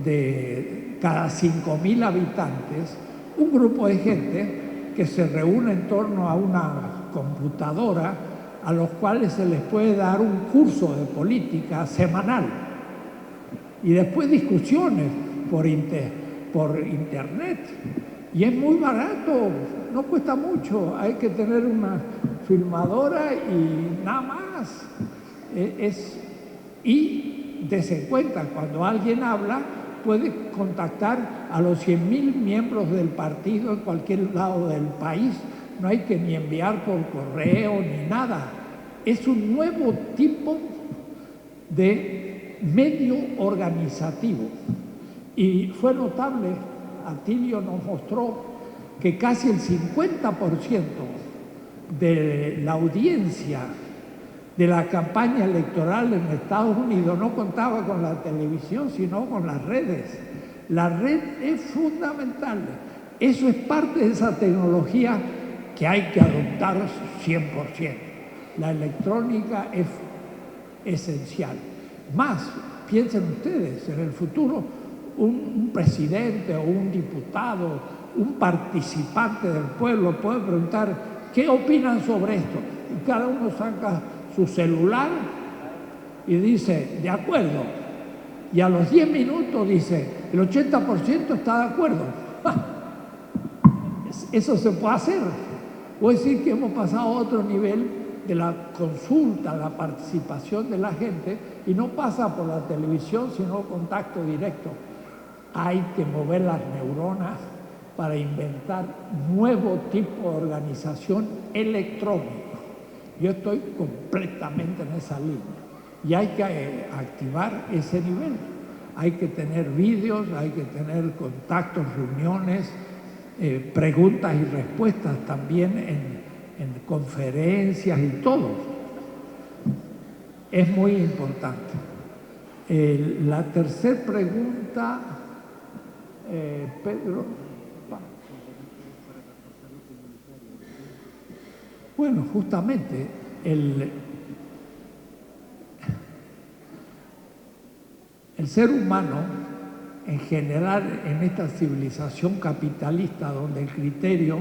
de cada 5.000 habitantes, un grupo de gente que se reúne en torno a una computadora a los cuales se les puede dar un curso de política semanal y después discusiones por internet. Y es muy barato, no cuesta mucho, hay que tener una filmadora y nada más. Y dése cuenta, cuando alguien habla, puede contactar a los 100.000 miembros del partido en cualquier lado del país. No hay que ni enviar por correo ni nada. Es un nuevo tipo de medio organizativo. Y fue notable, Atilio nos mostró que casi el 50% de la audiencia de la campaña electoral en Estados Unidos no contaba con la televisión, sino con las redes. La red es fundamental. Eso es parte de esa tecnología que hay que adoptar 100%. La electrónica es esencial. Más, piensen ustedes, en el futuro un presidente o un diputado, un participante del pueblo puede preguntar ¿qué opinan sobre esto? Y cada uno saca su celular y dice, de acuerdo. Y a los 10 minutos dice, el 80% está de acuerdo. Eso se puede hacer. Puedo decir que hemos pasado a otro nivel de la consulta, la participación de la gente, y no pasa por la televisión, sino contacto directo. Hay que mover las neuronas para inventar nuevo tipo de organización electrónica. Yo estoy completamente en esa línea y hay que activar ese nivel. Hay que tener vídeos, hay que tener contactos, reuniones, preguntas y respuestas también en conferencias y todo. Es muy importante. La tercera pregunta, Pedro. Bueno, justamente el ser humano, en general, en esta civilización capitalista, donde el criterio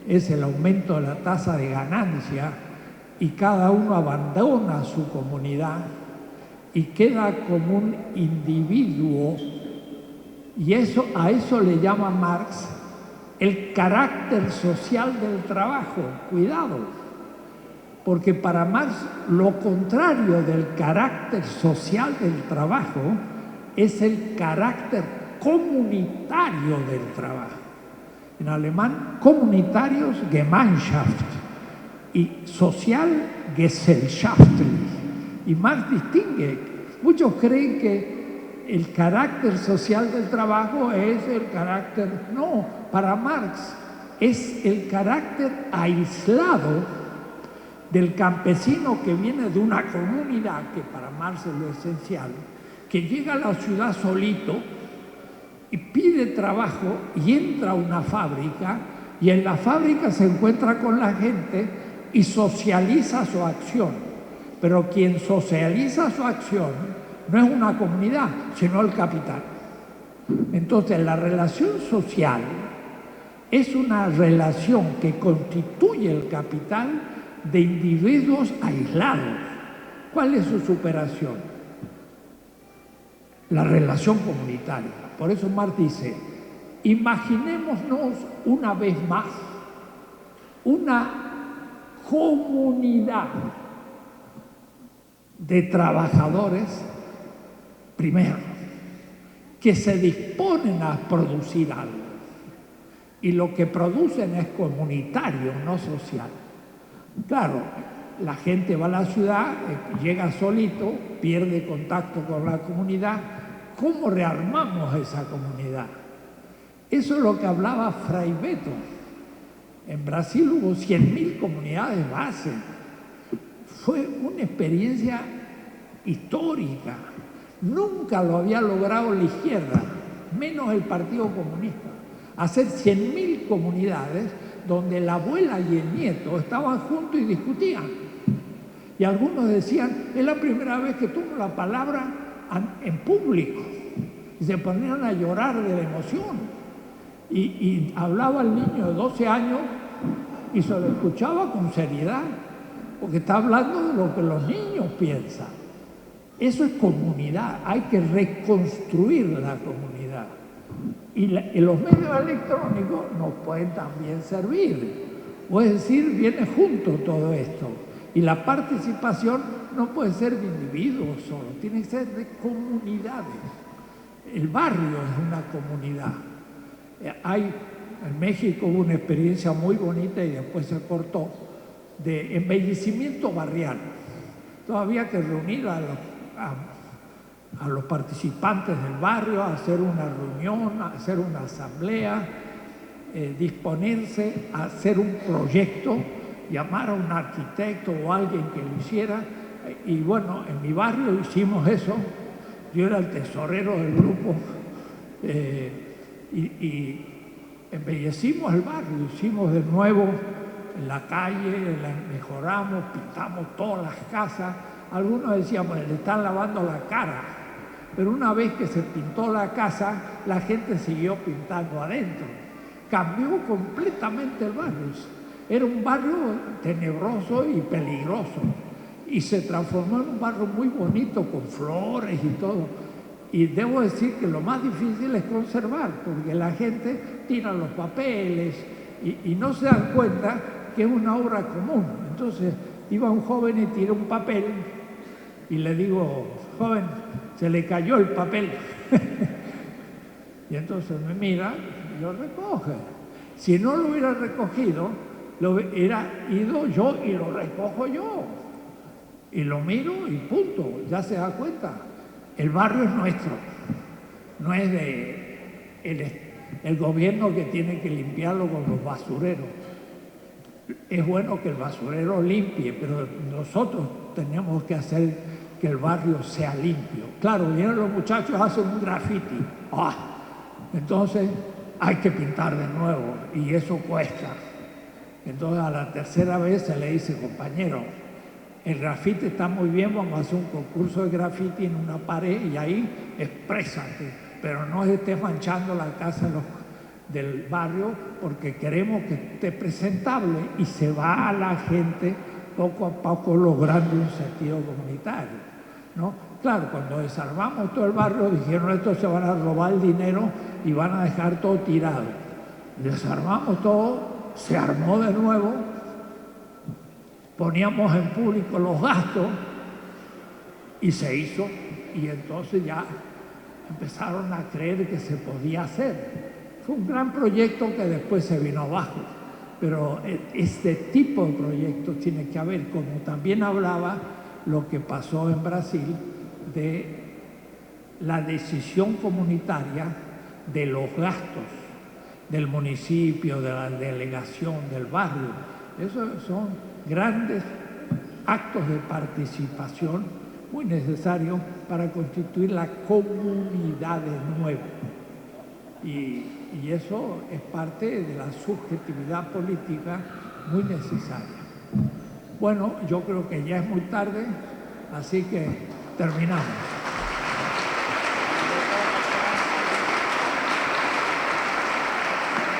es el aumento de la tasa de ganancia y cada uno abandona su comunidad y queda como un individuo, y a eso le llama Marx el carácter social del trabajo. Cuidado, porque para Marx lo contrario del carácter social del trabajo es el carácter comunitario del trabajo. En alemán, comunitarios Gemeinschaft y social gesellschaftlich. Y Marx distingue. Muchos creen que el carácter social del trabajo es el carácter... No, para Marx es el carácter aislado del campesino que viene de una comunidad, que para Marx es lo esencial, que llega a la ciudad solito y pide trabajo y entra a una fábrica y en la fábrica se encuentra con la gente y socializa su acción. Pero quien socializa su acción no es una comunidad, sino el capital. Entonces, la relación social es una relación que constituye el capital de individuos aislados. ¿Cuál es su superación? La relación comunitaria. Por eso Marx dice, imaginémonos una vez más una comunidad de trabajadores, primero, que se disponen a producir algo. Y lo que producen es comunitario, no social. Claro, la gente va a la ciudad, llega solito, pierde contacto con la comunidad. ¿Cómo rearmamos esa comunidad? Eso es lo que hablaba Fray Beto. En Brasil hubo 100.000 comunidades base. Fue una experiencia histórica. Nunca lo había logrado la izquierda, menos el Partido Comunista. Hacer 100.000 comunidades donde la abuela y el nieto estaban juntos y discutían. Y algunos decían, es la primera vez que tomo la palabra en público. Y se ponían a llorar de la emoción. Y hablaba el niño de 12 años y se lo escuchaba con seriedad, porque está hablando de lo que los niños piensan. Eso es comunidad, hay que reconstruir la comunidad. Y los medios electrónicos nos pueden también servir. O es decir, viene junto todo esto. Y la participación no puede ser de individuos solo, tiene que ser de comunidades. El barrio es una comunidad. En México hubo una experiencia muy bonita y después se cortó, de embellecimiento barrial. Entonces había que reunir a los participantes del barrio, hacer una reunión, hacer una asamblea, disponerse a hacer un proyecto, llamar a un arquitecto o alguien que lo hiciera. Y bueno, en mi barrio hicimos eso. Yo era el tesorero del grupo y embellecimos el barrio, hicimos de nuevo en la calle, la mejoramos, pintamos todas las casas. Algunos decían, bueno, le están lavando la cara, pero una vez que se pintó la casa, la gente siguió pintando adentro. Cambió completamente el barrio. Era un barrio tenebroso y peligroso y se transformó en un barrio muy bonito con flores y todo. Y debo decir que lo más difícil es conservar, porque la gente tira los papeles y no se dan cuenta que es una obra común. Entonces iba un joven y tira un papel y le digo, joven, se le cayó el papel. Y entonces me mira y lo recoge. Si no lo hubiera recogido, lo hubiera ido yo y lo recojo yo. Y lo miro y punto, ya se da cuenta. El barrio es nuestro, no es el gobierno que tiene que limpiarlo con los basureros. Es bueno que el basurero limpie, pero nosotros tenemos que hacer que el barrio sea limpio. Claro, vienen los muchachos, hacen un graffiti. Entonces hay que pintar de nuevo y eso cuesta. Entonces a la tercera vez se le dice, compañero, el grafiti está muy bien, vamos a hacer un concurso de grafiti en una pared y ahí exprésate, pero no estés manchando la casa del barrio porque queremos que esté presentable, y se va a la gente poco a poco logrando un sentido comunitario, ¿no? Claro, cuando desarmamos todo el barrio dijeron, estos se van a robar el dinero y van a dejar todo tirado. Desarmamos todo, se armó de nuevo, poníamos en público los gastos y se hizo, y entonces ya empezaron a creer que se podía hacer. Fue un gran proyecto que después se vino abajo, pero este tipo de proyectos tiene que haber, como también hablaba lo que pasó en Brasil, de la decisión comunitaria de los gastos del municipio, de la delegación, del barrio. Esos son grandes actos de participación muy necesarios para constituir la comunidad de nuevo. Y eso es parte de la subjetividad política muy necesaria. Bueno, yo creo que ya es muy tarde, así que terminamos.